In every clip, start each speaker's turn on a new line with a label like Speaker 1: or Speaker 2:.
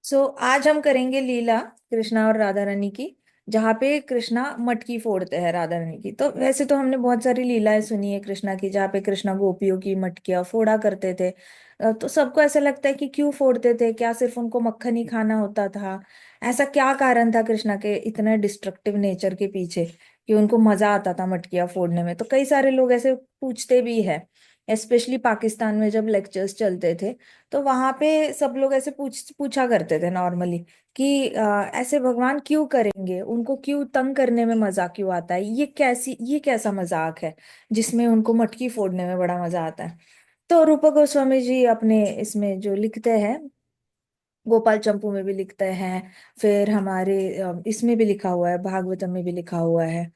Speaker 1: आज हम करेंगे लीला कृष्णा और राधा रानी की। जहाँ पे कृष्णा मटकी फोड़ते हैं राधा रानी की। तो वैसे तो हमने बहुत सारी लीलाएं सुनी है कृष्णा की, जहाँ पे कृष्णा गोपियों की मटकियां फोड़ा करते थे। तो सबको ऐसा लगता है कि क्यों फोड़ते थे, क्या सिर्फ उनको मक्खन ही खाना होता था? ऐसा क्या कारण था कृष्णा के इतने डिस्ट्रक्टिव नेचर के पीछे कि उनको मजा आता था मटकियां फोड़ने में? तो कई सारे लोग ऐसे पूछते भी है। स्पेशली पाकिस्तान में जब लेक्चर्स चलते थे, तो वहां पे सब लोग ऐसे पूछा करते थे नॉर्मली कि ऐसे भगवान क्यों करेंगे, उनको क्यों तंग करने में मजा क्यों आता है, ये कैसा मजाक है जिसमें उनको मटकी फोड़ने में बड़ा मजा आता है। तो रूपा गोस्वामी जी अपने इसमें जो लिखते हैं, गोपाल चंपू में भी लिखते हैं, फिर हमारे इसमें भी लिखा हुआ है, भागवतम में भी लिखा हुआ है,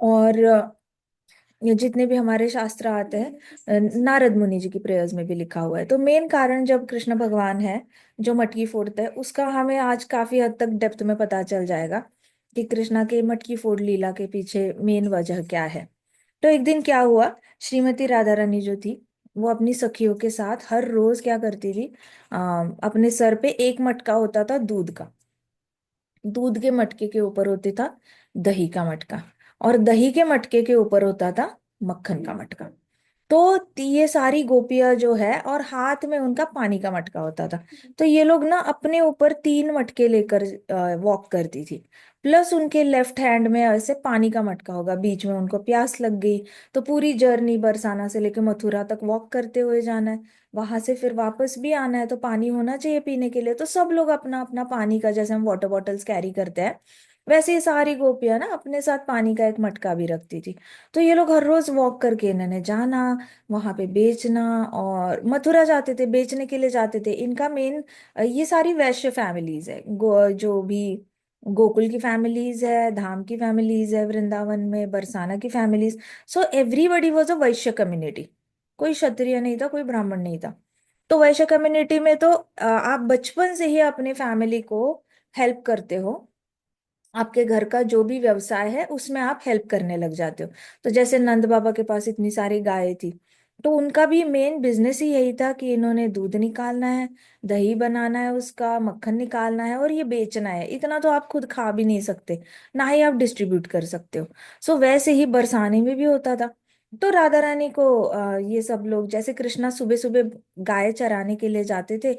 Speaker 1: और ये जितने भी हमारे शास्त्र आते हैं, नारद मुनि जी की प्रेयर्स में भी लिखा हुआ है। तो मेन कारण जब कृष्ण भगवान है जो मटकी फोड़ते हैं, उसका हमें आज काफी हद तक डेप्थ में पता चल जाएगा कि कृष्णा के मटकी फोड़ लीला के पीछे मेन वजह क्या है। तो एक दिन क्या हुआ, श्रीमती राधा रानी जो थी, वो अपनी सखियों के साथ हर रोज क्या करती थी, अपने सर पे एक मटका होता था दूध का। दूध के मटके के ऊपर होते था दही का मटका, और दही के मटके के ऊपर होता था मक्खन का मटका। तो ये सारी गोपियां जो है, और हाथ में उनका पानी का मटका होता था। तो ये लोग ना अपने ऊपर तीन मटके लेकर वॉक करती थी। प्लस उनके लेफ्ट हैंड में ऐसे पानी का मटका होगा, बीच में उनको प्यास लग गई तो पूरी जर्नी बरसाना से लेकर मथुरा तक वॉक करते हुए जाना है। वहां से फिर वापस भी आना है, तो पानी होना चाहिए पीने के लिए। तो सब लोग अपना अपना पानी का, जैसे हम वाटर बॉटल्स कैरी करते हैं, वैसे ये सारी गोपियां ना अपने साथ पानी का एक मटका भी रखती थी। तो ये लोग हर रोज वॉक करके इन्होंने जाना, वहां पे बेचना, और मथुरा जाते थे बेचने के लिए जाते थे। इनका मेन, ये सारी वैश्य फैमिलीज है, जो भी गोकुल की फैमिलीज है, धाम की फैमिलीज है, वृंदावन में बरसाना की families. So everybody was a Vysya community. कोई क्षत्रिय नहीं था, कोई ब्राह्मण नहीं था। तो वैश्य कम्युनिटी में तो आप बचपन से ही अपने फैमिली को हेल्प करते हो। आपके घर का जो भी व्यवसाय है उसमें आप हेल्प करने लग जाते हो। तो जैसे नंद बाबा के पास इतनी सारी गायें थी, तो उनका भी मेन बिजनेस ही यही था कि इन्होंने दूध निकालना है, दही बनाना है, उसका मक्खन निकालना है और ये बेचना है। इतना तो आप खुद खा भी नहीं सकते, ना ही आप डिस्ट्रीब्यूट कर सकते हो। सो वैसे ही बरसाने में भी होता था। तो राधा रानी को ये सब लोग, जैसे कृष्णा सुबह सुबह गाय चराने के लिए जाते थे।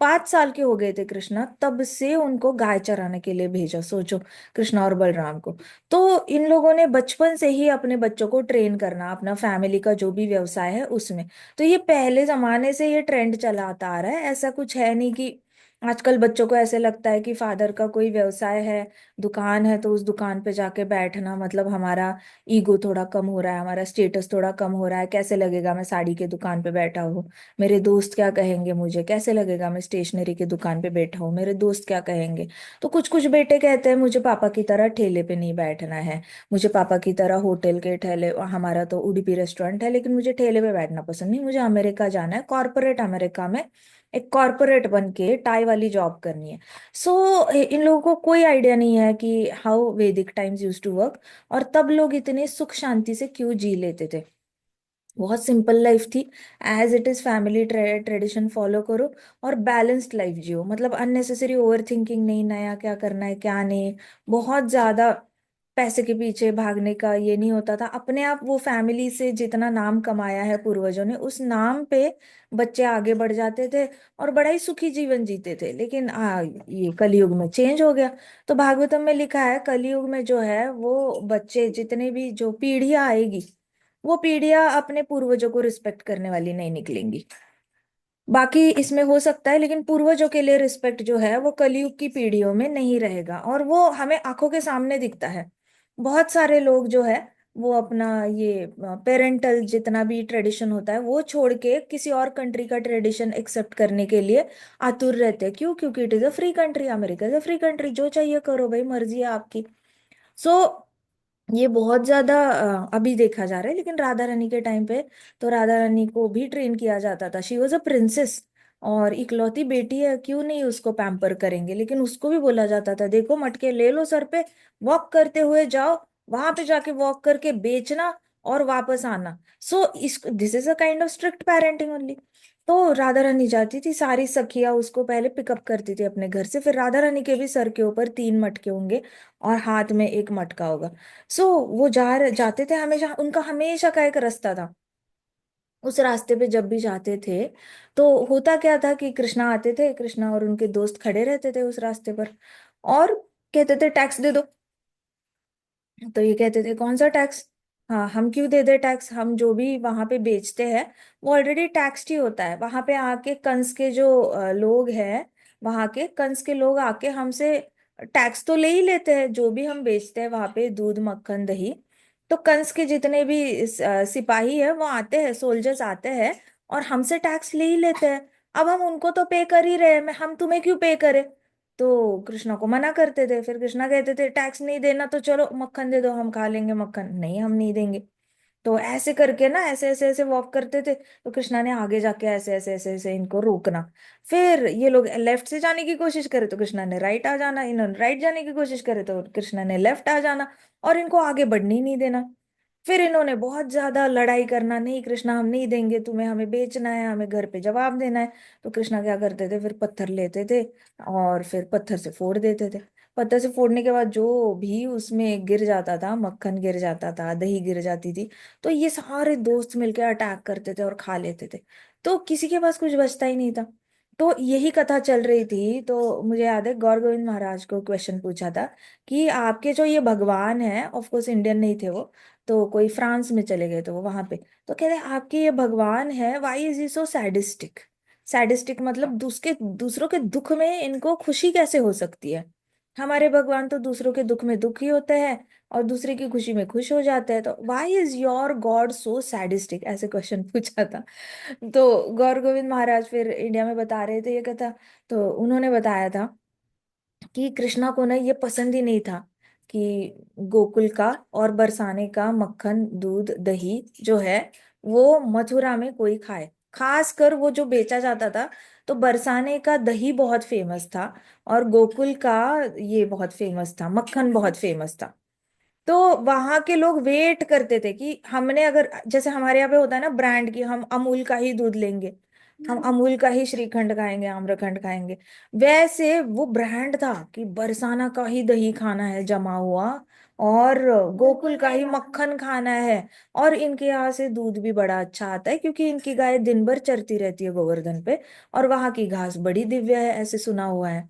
Speaker 1: 5 साल के हो गए थे कृष्णा, तब से उनको गाय चराने के लिए भेजा, सोचो, कृष्णा और बलराम को। तो इन लोगों ने बचपन से ही अपने बच्चों को ट्रेन करना अपना फैमिली का जो भी व्यवसाय है उसमें। तो ये पहले जमाने से ये ट्रेंड चला आता आ रहा है। ऐसा कुछ है नहीं कि आजकल बच्चों को ऐसे लगता है कि फादर का कोई व्यवसाय है, दुकान है, तो उस दुकान पे जाके बैठना मतलब हमारा ईगो थोड़ा कम हो रहा है, हमारा स्टेटस थोड़ा कम हो रहा है। कैसे लगेगा मैं साड़ी के दुकान पे बैठा हूँ, मेरे दोस्त क्या कहेंगे मुझे, कैसे लगेगा मैं स्टेशनरी की दुकान पे बैठा हूँ, मेरे दोस्त क्या कहेंगे। तो कुछ कुछ बेटे कहते हैं मुझे पापा की तरह ठेले पे नहीं बैठना है, मुझे पापा की तरह होटल के ठेले, हमारा तो उडुपी रेस्टोरेंट है, लेकिन मुझे ठेले पे बैठना पसंद नहीं, मुझे अमेरिका जाना है, कॉर्पोरेट अमेरिका में एक कॉर्पोरेट बन के टाई वाली जॉब करनी है। सो इन लोगों को कोई आइडिया नहीं है कि हाउ वैदिक टाइम्स यूज टू वर्क, और तब लोग इतने सुख शांति से क्यों जी लेते थे। बहुत सिंपल लाइफ थी। As it is family tradition follow करो, और बैलेंस्ड लाइफ जियो। मतलब अननेसेसरी ओवर थिंकिंग नहीं, नया क्या करना है क्या नहीं, बहुत ज्यादा पैसे के पीछे भागने का ये नहीं होता था। अपने आप वो फैमिली से जितना नाम कमाया है पूर्वजों ने, उस नाम पे बच्चे आगे बढ़ जाते थे और बड़ा ही सुखी जीवन जीते थे। लेकिन ये कलयुग में चेंज हो गया। तो भागवतम में लिखा है कलयुग में जो है वो बच्चे, जितने भी जो पीढ़ियां आएगी, वो पीढ़ियां अपने पूर्वजों को रिस्पेक्ट करने वाली नहीं निकलेंगी। बाकी इसमें हो सकता है, लेकिन पूर्वजों के लिए रिस्पेक्ट जो है वो कलयुग की पीढ़ियों में नहीं रहेगा, और वो हमें आंखों के सामने दिखता है। बहुत सारे लोग जो है वो अपना ये पेरेंटल जितना भी ट्रेडिशन होता है वो छोड़ के किसी और कंट्री का ट्रेडिशन एक्सेप्ट करने के लिए आतुर रहते हैं। क्यों? क्योंकि it is a free country, America is a free country, जो चाहिए करो भाई, मर्जी है आपकी। सो ये बहुत ज्यादा अभी देखा जा रहा है। लेकिन राधा रानी के टाइम पे तो राधा रानी को भी ट्रेन किया जाता था। शी वॉज अ प्रिंसेस, और इकलौती बेटी है, क्यों नहीं उसको पैम्पर करेंगे। लेकिन उसको भी बोला जाता था देखो मटके ले लो सर पे, वॉक करते हुए जाओ, वहां पे जाके वॉक करके बेचना और वापस आना। सो इस this is a kind of strict parenting only. तो राधा रानी जाती थी, सारी सखियां उसको पहले पिकअप करती थी अपने घर से, फिर राधा रानी के भी सर के ऊपर 3 मटके होंगे और हाथ में एक मटका होगा। सो वो जाते थे हमेशा, उनका हमेशा का एक रास्ता था। उस रास्ते पे जब भी जाते थे तो होता क्या था कि कृष्णा आते थे, कृष्णा और उनके दोस्त खड़े रहते थे उस रास्ते पर और कहते थे टैक्स दे दो। तो ये कहते थे कौन सा टैक्स, हाँ हम क्यों दे दे टैक्स, हम जो भी वहां पे बेचते हैं वो ऑलरेडी टैक्सड ही होता है। वहां पे आके कंस के जो लोग हैं, वहां के कंस के लोग आके हमसे टैक्स तो ले ही लेते हैं, जो भी हम बेचते हैं वहां पे, दूध मक्खन दही। तो कंस के जितने भी सिपाही है वो आते हैं, सोल्जर्स आते हैं और हमसे टैक्स ले ही लेते हैं। अब हम उनको तो पे कर ही रहे हैं, मैं हम तुम्हें क्यों पे करें। तो कृष्णा को मना करते थे, फिर कृष्णा कहते थे टैक्स नहीं देना तो चलो मक्खन दे दो, हम खा लेंगे मक्खन, नहीं हम नहीं देंगे। तो ऐसे करके ना, ऐसे ऐसे ऐसे वॉक करते थे, तो कृष्णा ने आगे जाके ऐसे ऐसे ऐसे ऐसे इनको रोकना। फिर ये लोग लेफ्ट से जाने की कोशिश करे तो कृष्णा ने राइट आ जाना, इन्होंने राइट जाने की कोशिश करे तो कृष्णा ने लेफ्ट आ जाना, और इनको आगे बढ़ने ही नहीं देना। फिर इन्होंने बहुत ज्यादा लड़ाई करना, नहीं कृष्णा हम नहीं देंगे तुम्हें, हमें बेचना है, हमें घर पे जवाब देना है। तो कृष्णा क्या करते थे, फिर पत्थर लेते थे और फिर पत्थर से फोड़ देते थे। पत्थर से फोड़ने के बाद जो भी उसमें गिर जाता था, मक्खन गिर जाता था, दही गिर जाती थी, तो ये सारे दोस्त मिलकर अटैक करते थे और खा लेते थे। तो किसी के पास कुछ बचता ही नहीं था। तो यही कथा चल रही थी, तो मुझे याद है गौर गोविंद महाराज को क्वेश्चन पूछा था कि आपके जो ये भगवान है, ऑफ कोर्स इंडियन नहीं थे वो, तो कोई फ्रांस में चले गए तो वो वहां पे, तो कह रहे आपके ये भगवान है, why is he so sadistic. Sadistic मतलब दूसरों के दुख में इनको खुशी कैसे हो सकती है। हमारे भगवान तो दूसरों के दुख में दुखी होते हैं और दूसरे की खुशी में खुश हो जाते हैं, तो why is your god so sadistic, ऐसे क्वेश्चन पूछा था। तो गौर गोविंद महाराज फिर इंडिया में बता रहे थे ये कथा। तो उन्होंने बताया था कि कृष्णा को ना ये पसंद ही नहीं था कि गोकुल का और बरसाने का मक्खन दूध दही जो है वो मथुरा में कोई खाए। खासकर वो जो बेचा जाता था, तो बरसाने का दही बहुत फेमस था और गोकुल का ये बहुत फेमस था, मक्खन बहुत फेमस था। तो वहां के लोग वेट करते थे कि हमने, अगर जैसे हमारे यहाँ पे होता है ना ब्रांड की, हम अमूल का ही दूध लेंगे, हम अमूल का ही श्रीखंड खाएंगे, आम्रखंड खाएंगे, वैसे वो ब्रांड था कि बरसाना का ही दही खाना है जमा हुआ और गोकुल का ही मक्खन खाना है। और इनके यहाँ से दूध भी बड़ा अच्छा आता है क्योंकि इनकी गाय दिन भर चरती रहती है गोवर्धन पे, और वहां की घास बड़ी दिव्य है, ऐसे सुना हुआ है।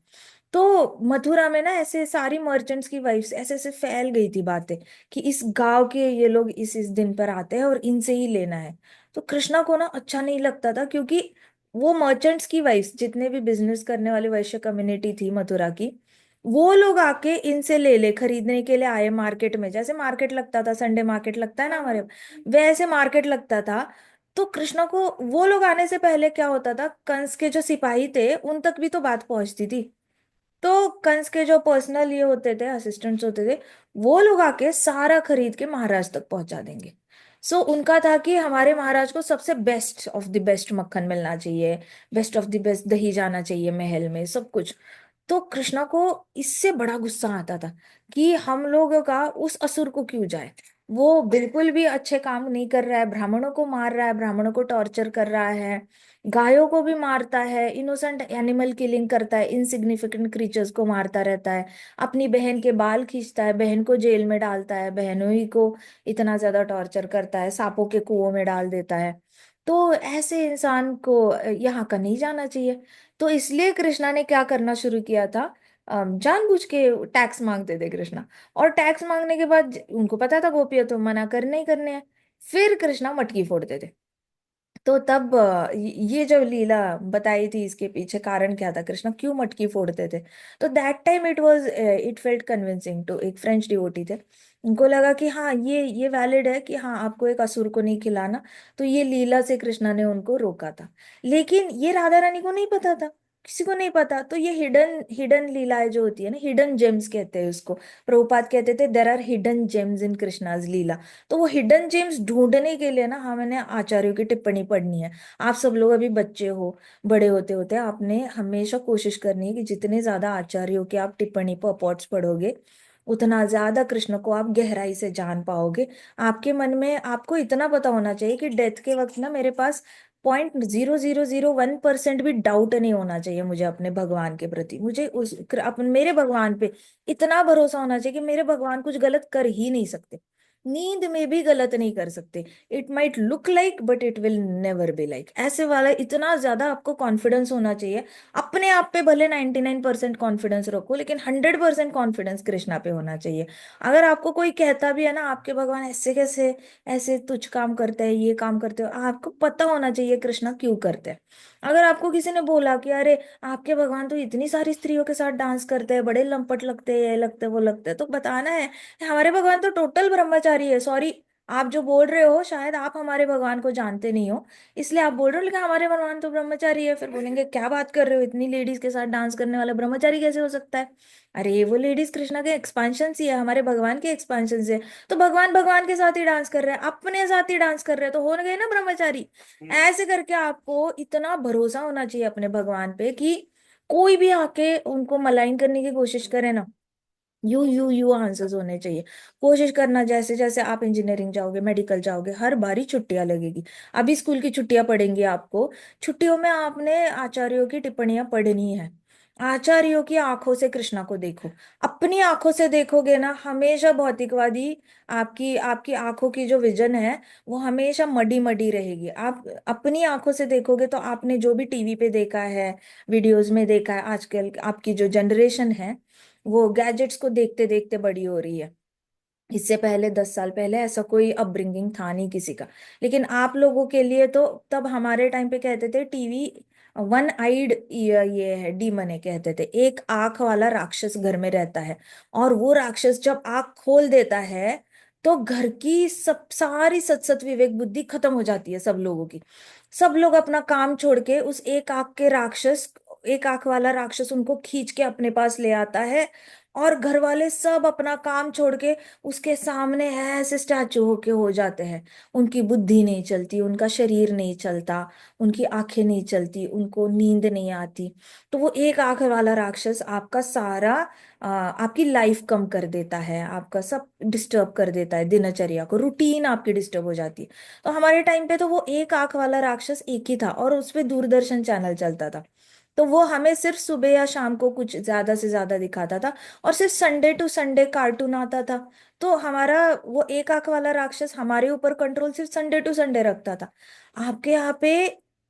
Speaker 1: तो मथुरा में ना ऐसे सारी मर्चेंट्स की वाइफ्स ऐसे ऐसे फैल गई थी बातें कि इस गांव के ये लोग इस दिन पर आते हैं और इनसे ही लेना है। तो कृष्णा को ना अच्छा नहीं लगता था क्योंकि वो मर्चेंट्स की वाइफ्स, जितने भी बिजनेस करने वाली वैश्य कम्युनिटी थी मथुरा की, वो लोग आके इनसे ले ले खरीदने के लिए आए मार्केट में, जैसे मार्केट लगता था, संडे मार्केट लगता है ना हमारे यहाँ, वैसे मार्केट लगता था। तो कृष्णा को वो लोग आने से पहले क्या होता था, कंस के जो सिपाही थे उन तक भी तो बात पहुंचती थी। तो कंस के जो पर्सनल ये होते थे, असिस्टेंट्स होते थे, वो लोग आके सारा खरीद के महाराज तक पहुंचा देंगे। सो उनका था कि हमारे महाराज को सबसे बेस्ट ऑफ द बेस्ट मक्खन मिलना चाहिए, बेस्ट ऑफ द बेस्ट दही जाना चाहिए महल में, सब कुछ। तो कृष्णा को इससे बड़ा गुस्सा आता था कि हम लोगों का उस असुर को क्यों जाए, वो बिल्कुल भी अच्छे काम नहीं कर रहा है, ब्राह्मणों को मार रहा है, ब्राह्मणों को टॉर्चर कर रहा है, गायों को भी मारता है, इनोसेंट एनिमल किलिंग करता है, इनसिग्निफिकेंट क्रीचर्स को मारता रहता है, अपनी बहन के बाल खींचता है, बहन को जेल में डालता है, बहनों ही को इतना ज्यादा टॉर्चर करता है, सांपों के कुओं में डाल देता है। तो ऐसे इंसान को यहाँ का नहीं जाना चाहिए। तो इसलिए कृष्णा ने क्या करना शुरू किया था, जानबूझ के टैक्स मांगते थे कृष्णा। और टैक्स मांगने के बाद उनको पता था गोपियां तो मना करने ही करने हैं, फिर कृष्णा मटकी फोड़ते थे। तो तब ये जो लीला बताई थी इसके पीछे कारण क्या था, कृष्णा क्यों मटकी फोड़ते थे। तो that time it felt convincing to एक फ्रेंच डिवोटी थे, उनको लगा कि हाँ ये वैलिड है कि हाँ आपको एक असुर को नहीं खिलाना। तो ये लीला से कृष्णा ने उनको रोका था। लेकिन ये राधा रानी को नहीं पता था, किसी को नहीं पता। तो ये हिडन हिडन लीलाएं जो होती है ना, हिडन जेम्स कहते हैं उसको। प्रभुपाद कहते थे देर आर हिडन जेम्स इन कृष्णाज लीला। तो वो हिडन जेम्स ढूंढने के लिए ना हमने आचार्यों की टिप्पणी पढ़नी है। आप सब लोग अभी बच्चे हो, बड़े होते होते आपने हमेशा कोशिश करनी है कि जितने ज्यादा आचार्यों के आप टिप्पणी पॉट्स पढ़ोगे, उतना ज्यादा कृष्ण को आप गहराई से जान पाओगे। आपके मन में आपको इतना पता होना चाहिए कि डेथ के वक्त ना मेरे पास .0001% भी डाउट नहीं होना चाहिए मुझे अपने भगवान के प्रति। मुझे उस अपन मेरे भगवान पे इतना भरोसा होना चाहिए कि मेरे भगवान कुछ गलत कर ही नहीं सकते, नींद में भी गलत नहीं कर सकते। It might look like but it will never be like, ऐसे वाला इतना ज्यादा आपको कॉन्फिडेंस होना चाहिए। अपने आप पे भले 99% कॉन्फिडेंस रखो, लेकिन 100% कॉन्फिडेंस कृष्णा पे होना चाहिए। अगर आपको कोई कहता भी है ना आपके भगवान ऐसे कैसे, ऐसे तुच्छ काम करते हैं, ये काम करते हो, आपको पता होना चाहिए कृष्णा क्यों करते हैं। अगर आपको किसी ने बोला कि अरे आपके भगवान तो इतनी सारी स्त्रियों के साथ डांस करते हैं, बड़े लंपट लगते हैं, ये लगते हैं, वो लगते हैं, तो बताना है हमारे भगवान तो टोटल ब्रह्मचारी है। सॉरी, आप जो बोल रहे हो शायद आप हमारे भगवान को जानते नहीं हो, इसलिए आप बोल रहे हो, लेकिन हमारे भगवान तो ब्रह्मचारी है। फिर बोलेंगे क्या बात कर रहे हो, इतनी लेडीज के साथ डांस करने वाला ब्रह्मचारी कैसे हो सकता है। अरे वो लेडीज कृष्णा के एक्सपांशन ही है, हमारे भगवान के एक्सपांशन से। तो भगवान भगवान के साथ ही डांस कर रहे हैं, अपने साथ ही डांस कर रहे हैं, तो हो गए ना ब्रह्मचारी। ऐसे करके आपको इतना भरोसा होना चाहिए अपने भगवान पे कि कोई भी आके उनको मलाइन करने की कोशिश करे ना, यू आंसर्स होने चाहिए। कोशिश करना, जैसे जैसे आप इंजीनियरिंग जाओगे, मेडिकल जाओगे, हर बारी छुट्टियां लगेगी। अभी स्कूल की छुट्टियां पड़ेंगी आपको, छुट्टियों में आपने आचार्यों की टिप्पणियां पढ़नी है। आचार्यों की आंखों से कृष्णा को देखो, अपनी आंखों से देखोगे ना, हमेशा भौतिकवादी आपकी आपकी आंखों की जो विजन है वो हमेशा मडी मडी रहेगी। आप अपनी आंखों से देखोगे तो आपने जो भी टीवी पे देखा है, वीडियोस में देखा है, आजकल आपकी जो जनरेशन है वो गैजेट्स को देखते देखते बड़ी हो रही है। इससे पहले 10 साल पहले ऐसा कोई अपब्रिंगिंग था नहीं किसी का। लेकिन आप लोगों के लिए तो, तब हमारे टाइम पे कहते थे टीवी वन आइड, ये है डीमन है, कहते थे एक आंख वाला राक्षस घर में रहता है। और वो राक्षस जब आंख खोल देता है तो घर की सब सारी सत सत विवेक बुद्धि खत्म हो जाती है सब लोगों की। सब लोग अपना काम छोड़ के उस एक आंख के राक्षस, एक आंख वाला राक्षस उनको खींच के अपने पास ले आता है। और घर वाले सब अपना काम छोड़ के उसके सामने ऐसे स्टैचू होके हो जाते हैं। उनकी बुद्धि नहीं चलती, उनका शरीर नहीं चलता, उनकी आंखें नहीं चलती, उनको नींद नहीं आती। तो वो एक आंख वाला राक्षस आपका सारा आपकी लाइफ कम कर देता है, आपका सब डिस्टर्ब कर देता है, दिनचर्या को, रूटीन आपकी डिस्टर्ब हो जाती है। तो हमारे टाइम पे तो वो एक आंख वाला राक्षस एक ही था, और उस पे दूरदर्शन चैनल चलता था। तो वो हमें सिर्फ सुबह या शाम को कुछ ज्यादा से ज्यादा दिखाता था, और सिर्फ संडे टू संडे कार्टून आता था। तो हमारा वो एक आंख वाला राक्षस हमारे ऊपर कंट्रोल सिर्फ संडे टू संडे रखता था। आपके यहाँ पे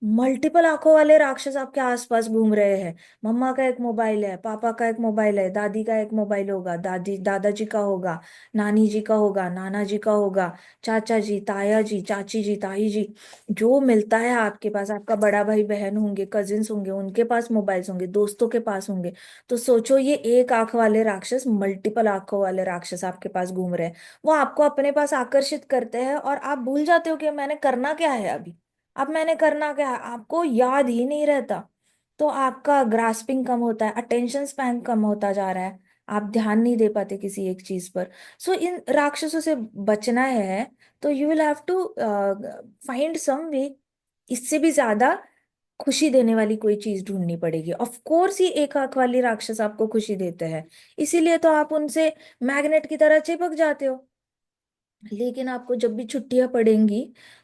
Speaker 1: मल्टीपल आंखों वाले राक्षस आपके आसपास घूम रहे हैं। मम्मा का एक मोबाइल है, पापा का एक मोबाइल है, दादी का एक मोबाइल होगा, दादी दादाजी का होगा, नानी जी का होगा, नाना जी का होगा, चाचा जी, ताया जी, चाची जी, ताई जी, जो मिलता है आपके पास, आपका बड़ा भाई बहन होंगे, कजिन्स होंगे, उनके पास मोबाइल्स होंगे, दोस्तों के पास होंगे। तो सोचो ये एक आंख वाले राक्षस मल्टीपल आंखों वाले राक्षस आपके पास घूम रहे हैं। वो आपको अपने पास आकर्षित करते हैं और आप भूल जाते हो कि मैंने करना क्या है अभी। अब मैंने करना क्या है आपको याद ही नहीं रहता। तो आपका ग्रास्पिंग कम होता है, अटेंशन स्पैन कम होता जा रहा है, आप ध्यान नहीं दे पाते किसी एक चीज पर। सो इन राक्षसों से बचना है तो you will have to find some way, इससे भी ज्यादा खुशी देने वाली कोई चीज ढूंढनी पड़ेगी। ऑफ कोर्स ये एक आंख वाली राक्षस आपको खुशी देते हैं, इसीलिए तो आप उनसे मैग्नेट की तरह चिपक जाते हो। लेकिन आपको जब भी छुट्टियां पड़ेंगी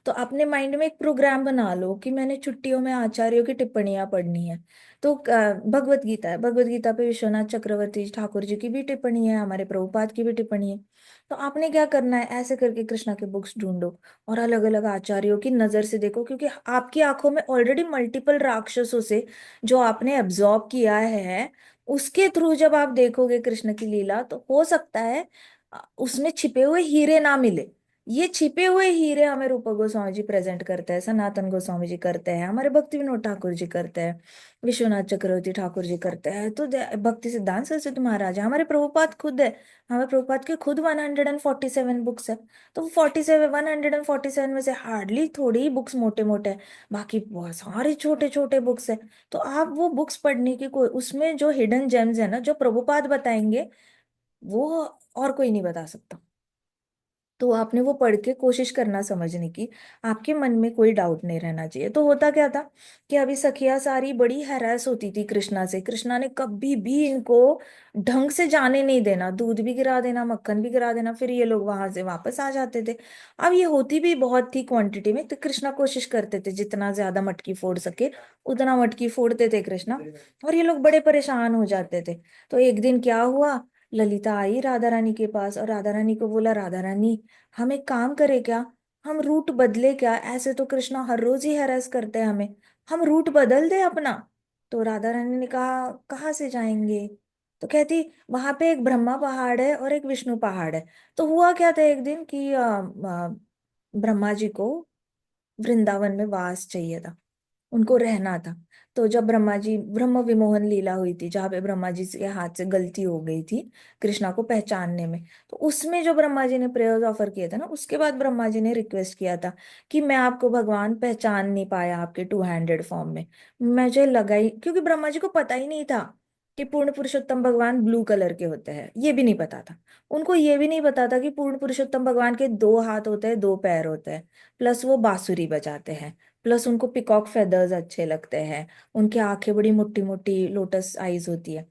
Speaker 1: तो अपने माइंड में एक प्रोग्राम बना लो कि मैंने छुट्टियों में आचार्यों की टिप्पणियां पढ़नी है। तो भगवत गीता है, भगवत गीता पे विश्वनाथ चक्रवर्ती ठाकुर जी की भी टिप्पणी है, हमारे प्रभुपाद की भी टिप्पणी है। तो आपने क्या करना है, ऐसे करके कृष्णा के बुक्स ढूंढो और अलग अलग आचार्यों की नजर से देखो, क्योंकि आपकी आंखों में ऑलरेडी मल्टीपल राक्षसों से जो आपने एब्जॉर्ब किया है, उसके थ्रू जब आप देखोगे कृष्ण की लीला, तो हो सकता है उसमें छिपे हुए हीरे ना मिले। ये छिपे हुए हीरे हमें रूप गोस्वामी जी प्रेजेंट करते हैं, सनातन गोस्वामी जी करते हैं, हमारे भक्ति विनोद ठाकुर जी करते हैं, विश्वनाथ चक्रवर्ती ठाकुर जी करते हैं, तो भक्ति सिद्धांत सरस्वती महाराज है, हमारे प्रभुपाद खुद है। हमारे प्रभुपाद के खुद 147 बुक्स है। तो 147 में से हार्डली थोड़ी ही बुक्स मोटे मोटे हैं, बाकी बहुत सारे छोटे छोटे बुक्स है। तो आप वो बुक्स पढ़ने की कोई, उसमें जो हिडन जेम्स है ना, जो प्रभुपाद बताएंगे, वो और कोई नहीं बता सकता। तो आपने वो पढ़ के कोशिश करना समझने की, आपके मन में कोई डाउट नहीं रहना चाहिए। तो होता क्या था कि अभी सखिया सारी बड़ी हैरास होती थी कृष्णा से, कृष्णा ने कभी भी इनको ढंग से जाने नहीं देना, दूध भी गिरा देना, मक्खन भी गिरा देना, फिर ये लोग वहां से वापस आ जाते थे। अब ये होती भी बहुत थी क्वांटिटी में, तो कृष्णा कोशिश करते थे जितना ज्यादा मटकी फोड़ सके उतना मटकी फोड़ते थे कृष्णा, और ये लोग बड़े परेशान हो जाते थे। तो एक दिन क्या हुआ, ललिता आई राधा रानी के पास और राधा रानी को बोला, राधा रानी हम एक काम करें क्या, हम रूट बदले क्या, ऐसे तो कृष्णा हर रोज ही हैरेस करते हैं हमें, हम रूट बदल दे अपना। तो राधा रानी ने कहा कहाँ से जाएंगे, तो कहती वहां पे एक ब्रह्मा पहाड़ है और एक विष्णु पहाड़ है। तो हुआ क्या था एक दिन कि ब्रह्मा जी को वृंदावन में वास चाहिए था, उनको रहना था। तो जब ब्रह्मा जी, ब्रह्म विमोहन लीला हुई थी जहाँ पे ब्रह्मा जी के हाथ से गलती हो गई थी कृष्णा को पहचानने में, तो उसमें जो ब्रह्मा जी ने प्रेयर्स ऑफर किए थे ना, उसके बाद ब्रह्मा जी ने रिक्वेस्ट किया था कि मैं आपको भगवान पहचान नहीं पाया आपके टू हैंडेड फॉर्म में। मुझे लगा ही, क्योंकि ब्रह्मा जी को पता ही नहीं था कि पूर्ण पुरुषोत्तम भगवान ब्लू कलर के होते हैं, ये भी नहीं पता था उनको, ये भी नहीं पता था कि पूर्ण पुरुषोत्तम भगवान के दो हाथ होते हैं, दो पैर होते हैं, प्लस वो बांसुरी बजाते हैं, प्लस उनको पिकॉक फेदर्स अच्छे लगते हैं, उनकी आंखें बड़ी मोटी मोटी लोटस आईज होती है।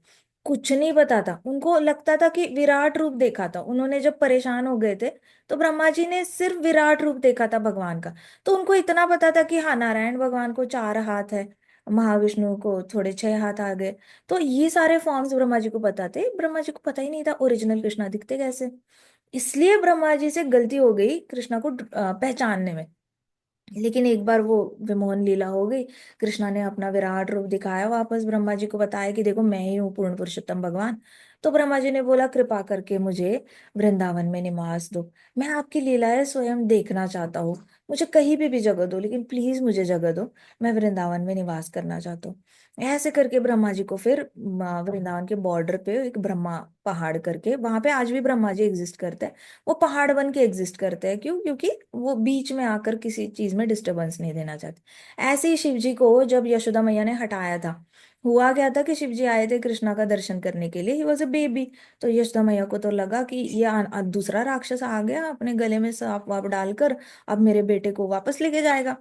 Speaker 1: कुछ नहीं पता था उनको, लगता था कि विराट रूप देखा था उन्होंने जब परेशान हो गए थे, तो ब्रह्मा जी ने सिर्फ विराट रूप देखा था भगवान का। तो उनको इतना पता था कि हाँ नारायण भगवान को चार हाथ है, महाविष्णु को थोड़े छह हाथ आ गए। तो ये सारे फॉर्म्स ब्रह्मा जी को पता थे, ब्रह्मा जी को पता ही नहीं था ओरिजिनल कृष्णा दिखते कैसे। इसलिए ब्रह्मा जी से गलती हो गई कृष्णा को पहचानने में। लेकिन एक बार वो विमोहन लीला हो गई, कृष्णा ने अपना विराट रूप दिखाया, वापस ब्रह्मा जी को बताया कि देखो मैं ही हूँ पूर्ण पुरुषोत्तम भगवान। तो ब्रह्मा जी ने बोला कृपा करके मुझे वृंदावन में निवास दो, मैं आपकी लीलाएं स्वयं देखना चाहता हूँ, मुझे कहीं भी जगह दो, लेकिन प्लीज मुझे जगह दो, मैं वृंदावन में निवास करना चाहता हूँ। ऐसे करके ब्रह्मा जी को फिर वृंदावन के बॉर्डर पे एक ब्रह्मा पहाड़ करके, वहां पे आज भी ब्रह्मा जी एग्जिस्ट करते हैं, वो पहाड़ बन के एग्जिस्ट करते हैं, क्यों, क्योंकि वो बीच में आकर किसी चीज में डिस्टरबेंस नहीं देना चाहते। ऐसे ही शिव जी को जब यशोदा मैया ने हटाया था, हुआ क्या था कि शिव जी आए थे कृष्णा का दर्शन करने के लिए, ही वॉज अ बेबी। तो यशोदा मैया को तो लगा कि ये दूसरा राक्षस आ गया अपने गले में सांप वाप डालकर, अब मेरे बेटे को वापस लेके जाएगा।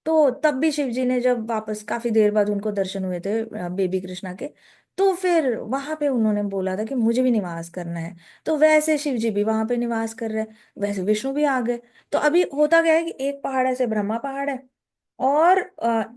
Speaker 1: तो तब भी शिव जी ने जब वापस काफी देर बाद उनको दर्शन हुए थे बेबी कृष्णा के, तो फिर वहां पे उन्होंने बोला था कि मुझे भी निवास करना है। तो वैसे शिव जी भी वहां पे निवास कर रहे हैं, वैसे विष्णु भी आ गए। तो अभी होता क्या है कि एक पहाड़ ऐसे ब्रह्मा पहाड़ है, और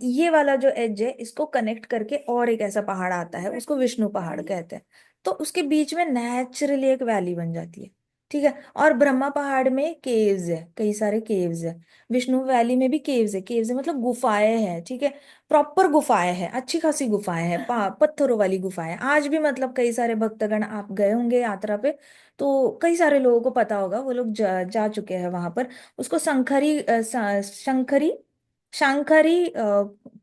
Speaker 1: ये वाला जो एज है इसको कनेक्ट करके और एक ऐसा पहाड़ आता है, उसको विष्णु पहाड़ कहते हैं। तो उसके बीच में नेचुरली एक वैली बन जाती है, ठीक है। और ब्रह्मा पहाड़ में केव्स है, कई सारे केव्स है, विष्णु वैली में भी केव्स है, केव्स है मतलब गुफाएं हैं, ठीक है। प्रॉपर गुफाएं हैं, अच्छी खासी गुफाएं हैं, पत्थरों वाली गुफाएं आज भी, मतलब कई सारे भक्तगण, आप गए होंगे यात्रा पे तो कई सारे लोगों को पता होगा, वो लोग जा चुके हैं वहां पर। उसको शंखरी शंखरी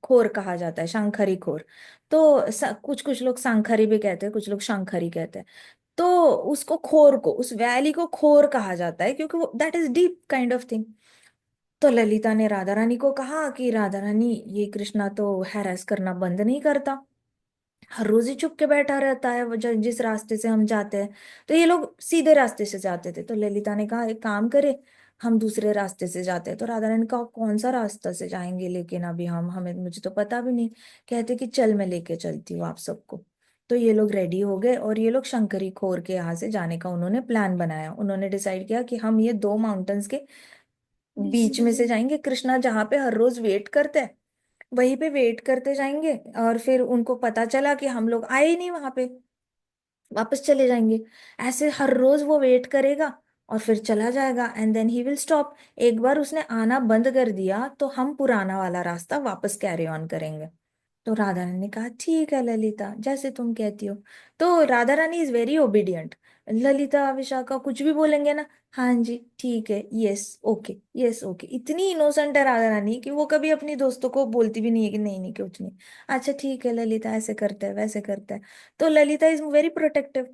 Speaker 1: खोर कहा जाता है, शंखरी खोर। तो कुछ कुछ लोग शंखरी भी कहते हैं, कुछ लोग शंखरी कहते हैं। तो उसको खोर को, उस वैली को खोर कहा जाता है, क्योंकि वो that is deep kind of thing. तो ललिता ने राधा रानी को कहा कि राधा रानी ये कृष्णा तो हैरेस करना बंद नहीं करता, हर रोज ही चुप के बैठा रहता है, वो जिस रास्ते से हम जाते हैं, तो ये लोग सीधे रास्ते से जाते थे। तो ललिता ने कहा एक काम करे, हम दूसरे रास्ते से जाते हैं। तो राधा रानी कहा कौन सा रास्ता से जाएंगे, लेकिन अभी हम हमें मुझे तो पता भी नहीं। कहते कि चल मैं लेके चलती हूँ आप सबको। तो ये लोग रेडी हो गए और ये लोग शंकरी खोर के यहाँ से जाने का उन्होंने प्लान बनाया, उन्होंने डिसाइड किया कि हम ये दो माउंटेन्स के बीच में से जाएंगे, कृष्णा जहाँ पे हर रोज वेट करते हैं वहीं पे वेट करते जाएंगे, और फिर उनको पता चला कि हम लोग आए ही नहीं वहां पे, वापस चले जाएंगे। ऐसे हर रोज वो वेट करेगा और फिर चला जाएगा, and then he will stop. एक बार उसने आना बंद कर दिया तो हम पुराना वाला रास्ता वापस कैरी ऑन करेंगे। तो राधा रानी ने कहा ठीक है ललिता, जैसे तुम कहती हो। तो Radha Rani is very obedient. Lalita Vishakha कुछ भी बोलेंगे ना, हाँ जी ठीक है, यस ओके, इतनी इनोसेंट है राधा रानी कि वो कभी अपनी दोस्तों को बोलती भी नहीं है कि नहीं नहीं कुछ नहीं, अच्छा ठीक है ललिता ऐसे करते हैं वैसे करते हैं। तो ललिता इज वेरी प्रोटेक्टिव,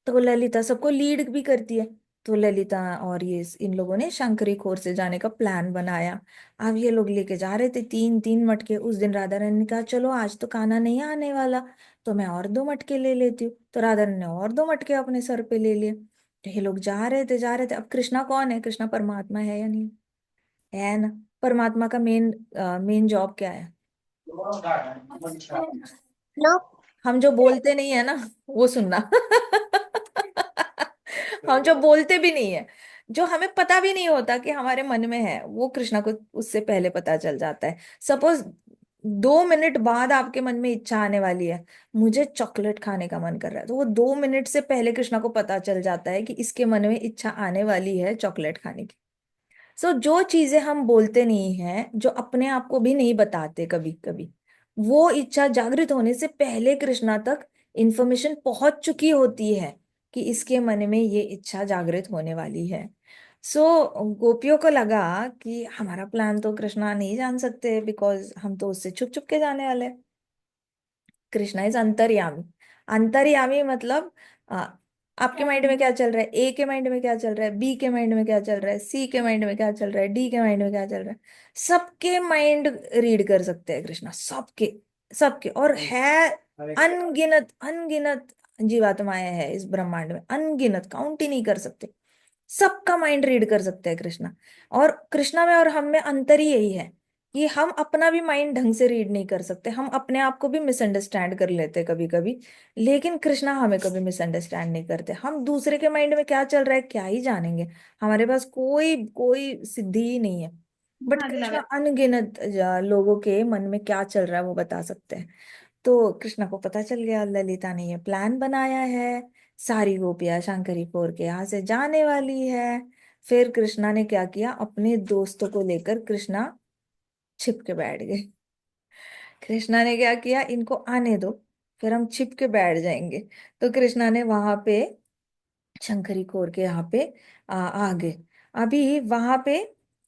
Speaker 1: तो ललिता सबको लीड भी करती है। तो ललिता और ये इन लोगों ने शंकरी खोर से जाने का प्लान बनाया। अब ये लोग लेके जा रहे थे तीन तीन मटके, उस दिन राधा रानी ने कहा चलो आज तो कान्हा नहीं आने वाला, तो मैं और दो मटके ले लेती हूँ। तो राधा रानी ने और दो मटके अपने सर पे ले लिए। तो ये लोग जा रहे थे जा रहे थे। अब कृष्णा कौन है? कृष्णा परमात्मा है या नहीं? है ना। परमात्मा का मेन जॉब क्या है?
Speaker 2: नो।
Speaker 1: हम जो बोलते नहीं है ना, वो सुनना। हम जो बोलते भी नहीं है, जो हमें पता भी नहीं होता कि हमारे मन में है, वो कृष्णा को उससे पहले पता चल जाता है। सपोज 2 मिनट बाद आपके मन में इच्छा आने वाली है, मुझे चॉकलेट खाने का मन कर रहा है, तो वो 2 मिनट से पहले कृष्णा को पता चल जाता है कि इसके मन में इच्छा आने वाली है चॉकलेट खाने की। जो चीजें हम बोलते नहीं हैं, जो अपने आप को भी नहीं बताते कभी कभी, वो इच्छा जागृत होने से पहले कृष्णा तक इंफॉर्मेशन पहुंच चुकी होती है कि इसके मन में ये इच्छा जागृत होने वाली है। गोपियों को लगा कि हमारा प्लान तो कृष्णा नहीं जान सकते, बिकॉज हम तो उससे छुप छुप के जाने वाले हैं। कृष्णा इज अंतर्यामी। अंतर्यामी मतलब आ, आपके माइंड में क्या चल रहा है, ए के माइंड में क्या चल रहा है, बी के माइंड में क्या चल रहा है, सी के माइंड में क्या चल रहा है, डी के माइंड में क्या चल रहा है, सबके माइंड रीड कर सकते हैं कृष्णा, सबके। सबके, और है अनगिनत अनगिनत जीवात्माएं हैं इस ब्रह्मांड में, अनगिनत, काउंट ही नहीं कर सकते। सबका माइंड रीड कर सकते हैं कृष्णा। और कृष्णा में और हम में अंतर ही यही है कि हम अपना भी माइंड ढंग से रीड नहीं कर सकते, हम अपने आप को भी मिसअंडरस्टैंड कर लेते कभी कभी। लेकिन कृष्णा हमें कभी मिसअंडरस्टैंड नहीं करते। हम दूसरे के माइंड में क्या चल रहा है क्या ही जानेंगे, हमारे पास कोई कोई सिद्धि ही नहीं है। बट कृष्णा अनगिनत लोगों के मन में क्या चल रहा है वो बता सकते हैं। तो कृष्णा को पता चल गया ललिता ने ये प्लान बनाया है, सारी गोपियां शंकरी पोर के यहाँ से जाने वाली है। फिर कृष्णा ने क्या किया, अपने दोस्तों को लेकर कृष्णा छिप के बैठ गए। कृष्णा ने क्या किया, इनको आने दो, फिर हम छिप के बैठ जाएंगे। तो कृष्णा ने वहां पे शंकरी कोर के यहाँ पे आ गए। अभी वहां पे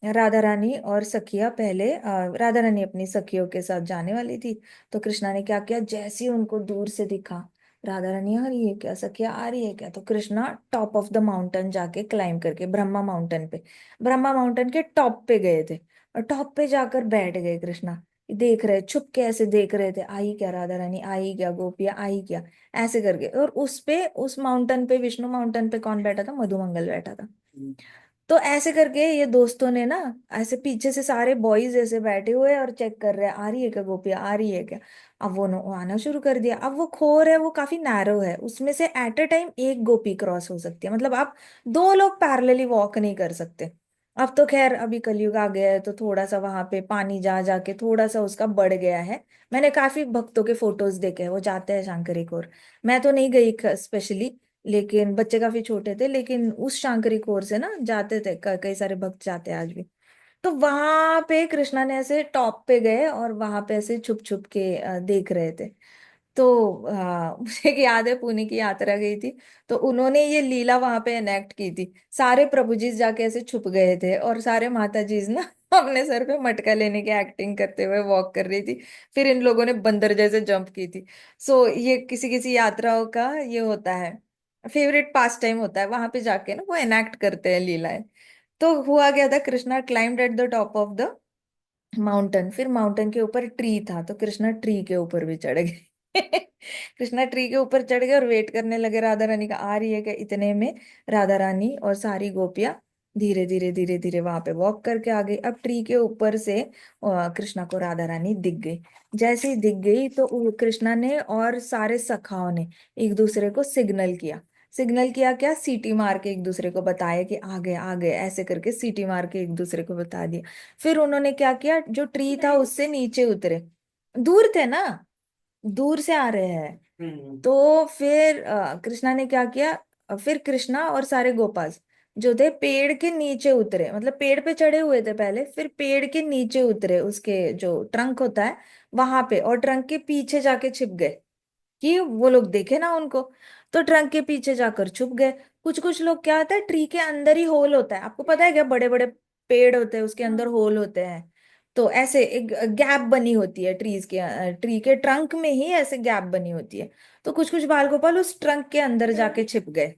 Speaker 1: राधा रानी और सखिया पहले राधा रानी अपनी सखियों के साथ जाने वाली थी। तो कृष्णा ने क्या किया, जैसे ही उनको दूर से दिखा, राधा रानी आ रही है क्या, सखिया आ रही है क्या, तो Krishna top of the mountain जाके क्लाइम करके ब्रह्मा माउंटेन पे, ब्रह्मा माउंटेन के टॉप पे गए थे। और टॉप पे जाकर बैठ गए कृष्णा। देख रहे, छुप के ऐसे देख रहे थे, आई क्या राधा रानी, आई क्या गोपिया, आई क्या, ऐसे करके। और उस पे, उस माउंटेन पे, विष्णु माउंटेन पे कौन बैठा था, मधुमंगल बैठा था। तो ऐसे करके ये दोस्तों ने ना, ऐसे पीछे से सारे बॉयज ऐसे बैठे हुए हैं और चेक कर रहे हैं, आ रही है क्या गोपिया, आ रही है क्या। अब वो आना शुरू कर दिया। अब वो खोर है, वो काफी नैरो है, उसमें से एट अ टाइम एक गोपी क्रॉस हो सकती है, मतलब आप दो लोग पैरेलली वॉक नहीं कर सकते। अब तो खैर अभी कलयुग आ गया है, तो थोड़ा सा वहां पे पानी जा जाके थोड़ा सा उसका बढ़ गया है। मैंने काफी भक्तों के फोटोज देखे हैं, वो जाते हैं शंकरी कोर। मैं तो नहीं गई स्पेशली, लेकिन बच्चे काफी छोटे थे, लेकिन उस शांकरी कोर से ना जाते थे, कई सारे भक्त जाते हैं आज भी। तो वहां पे कृष्णा ने ऐसे टॉप पे गए और वहां पे ऐसे छुप छुप के देख रहे थे। तो मुझे एक याद है, पुणे की यात्रा गई थी, तो उन्होंने ये लीला वहां पे एनेक्ट की थी। सारे प्रभु जी जाके ऐसे छुप गए थे और सारे माता जी ना अपने सर पे मटका लेने की एक्टिंग करते हुए वॉक कर रही थी। फिर इन लोगों ने बंदर जैसे जंप की थी। ये किसी किसी यात्राओं का ये होता है, फेवरेट पास टाइम होता है, वहां पे जाके ना वो एनेक्ट करते हैं लीलाएं। तो हुआ क्या था, Krishna climbed at the top of the mountain. फिर माउंटेन के ऊपर ट्री था, तो कृष्णा ट्री के ऊपर भी चढ़ गए। कृष्णा ट्री के ऊपर चढ़ गए और वेट करने लगे राधा रानी का, आ रही है क्या। इतने में राधा रानी और सारी गोपियां धीरे धीरे धीरे धीरे वहां पे वॉक करके आ गई। अब ट्री के ऊपर से कृष्णा को राधा रानी दिख गई। जैसे ही दिख गई तो कृष्णा ने और सारे सखाओं ने एक दूसरे को सिग्नल किया। सिग्नल किया क्या, सीटी मार के एक दूसरे को बताया कि आ गए, ऐसे करके सीटी मार के एक दूसरे को बता दिया। फिर उन्होंने क्या किया, जो ट्री था उससे नीचे उतरे, दूर थे ना, दूर से आ रहे हैं। तो फिर कृष्णा ने क्या किया, फिर कृष्णा और सारे गोपाल जो थे पेड़ के नीचे उतरे, मतलब पेड़ पे चढ़े हुए थे पहले, फिर पेड़ के नीचे उतरे, उसके जो ट्रंक होता है वहां पे, और ट्रंक के पीछे जाके छिप गए कि वो लोग देखे ना उनको। तो ट्रंक के पीछे जाकर छुप गए। कुछ कुछ लोग, क्या होता है, ट्री के अंदर ही होल होता है, आपको पता है क्या, बड़े बड़े पेड़ होते हैं उसके अंदर होल होते हैं। तो ऐसे एक गैप बनी होती है ट्रीज के, ट्री के ट्रंक में ही ऐसे गैप बनी होती है। तो कुछ कुछ बाल गोपाल उस ट्रंक के अंदर जाके छिप गए।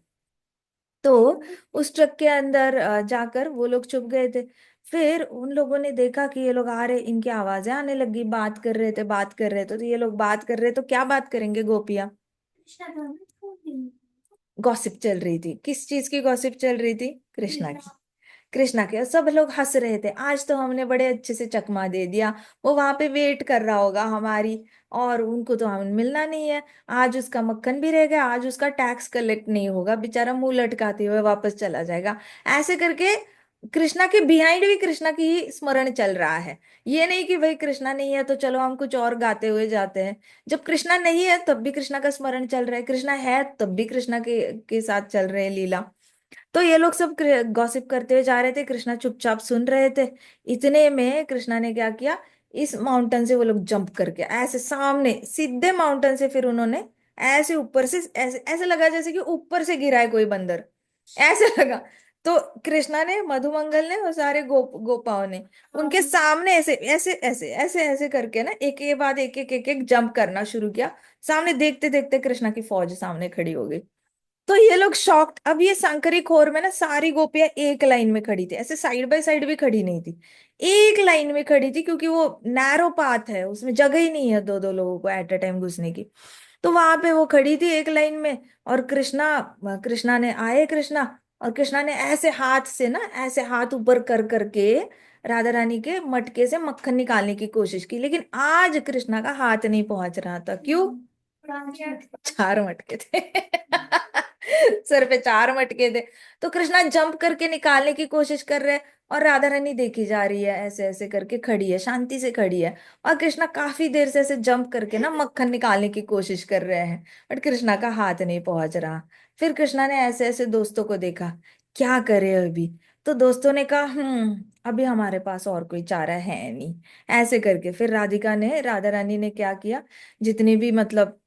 Speaker 1: तो उस ट्रक के अंदर जाकर वो लोग छुप गए थे। फिर उन लोगों ने देखा कि ये लोग आ रहे, इनकी आवाजें आने लगी, बात कर रहे थे, बात कर रहे थे। तो ये लोग बात कर रहे, तो क्या बात करेंगे गोपियां, गॉसिप चल रही थी। किस चीज की गॉसिप चल रही थी? कृष्णा की। कृष्णा के। और सब लोग हंस रहे थे, आज तो हमने बड़े अच्छे से चकमा दे दिया। वो वहां पे वेट कर रहा होगा हमारी, और उनको तो हम मिलना नहीं है। आज उसका मक्खन भी रह गया, आज उसका टैक्स कलेक्ट नहीं होगा, बेचारा मुंह लटकाते हुए वापस चला जाएगा। ऐसे करके कृष्णा के बिहाइंड भी कृष्णा की ही स्मरण चल रहा है। ये नहीं कि भाई कृष्णा नहीं है तो चलो हम कुछ और गाते हुए जाते हैं। जब कृष्णा नहीं है तब भी कृष्णा का स्मरण चल रहा है, कृष्णा है तब भी कृष्णा के साथ चल रहे हैं लीला। तो ये लोग सब गॉसिप करते हुए जा रहे थे, कृष्णा चुपचाप सुन रहे थे। इतने में कृष्णा ने क्या किया, इस माउंटेन से वो लोग जंप करके ऐसे सामने सीधे माउंटेन से, फिर उन्होंने ऐसे ऊपर से, ऐसे ऐसे लगा जैसे कि ऊपर से गिरा है कोई बंदर, ऐसे लगा। तो कृष्णा ने, मधुमंगल ने और सारे गोपाओं ने उनके सामने ऐसे ऐसे ऐसे ऐसे ऐसे करके ना एक के बाद एक जंप करना शुरू किया। सामने देखते देखते कृष्णा की फौज सामने खड़ी हो गई। तो ये लोग शॉक्ड। अब ये सांकरी खोर में ना सारी गोपियां एक लाइन में खड़ी थी, ऐसे साइड बाय साइड भी खड़ी नहीं थी, एक लाइन में खड़ी थी, क्योंकि वो नैरो पाथ है, उसमें जगह ही नहीं है दो दो लोगों को एट अ टाइम घुसने की। तो वहां पे वो खड़ी थी एक लाइन में। और कृष्णा, कृष्णा ने आए कृष्णा, और कृष्णा ने ऐसे हाथ से ना, ऐसे हाथ ऊपर कर करके राधा रानी के मटके से मक्खन निकालने की कोशिश की, लेकिन आज कृष्णा का हाथ नहीं पहुंच रहा था। क्यों? चार मटके थे। सर पे चार मटके थे। तो कृष्णा जंप करके निकालने की कोशिश कर रहे हैं, और राधा रानी देखी जा रही है, ऐसे ऐसे करके खड़ी है, शांति से खड़ी है। और कृष्णा काफी देर से ऐसे जंप करके ना मक्खन निकालने की कोशिश कर रहे हैं, बट कृष्णा का हाथ नहीं पहुंच रहा। फिर कृष्णा ने ऐसे ऐसे दोस्तों को देखा, क्या करे अभी? तो दोस्तों ने कहा, अभी हमारे पास और कोई चारा है नहीं। ऐसे करके फिर राधा रानी ने क्या किया, जितनी भी मतलब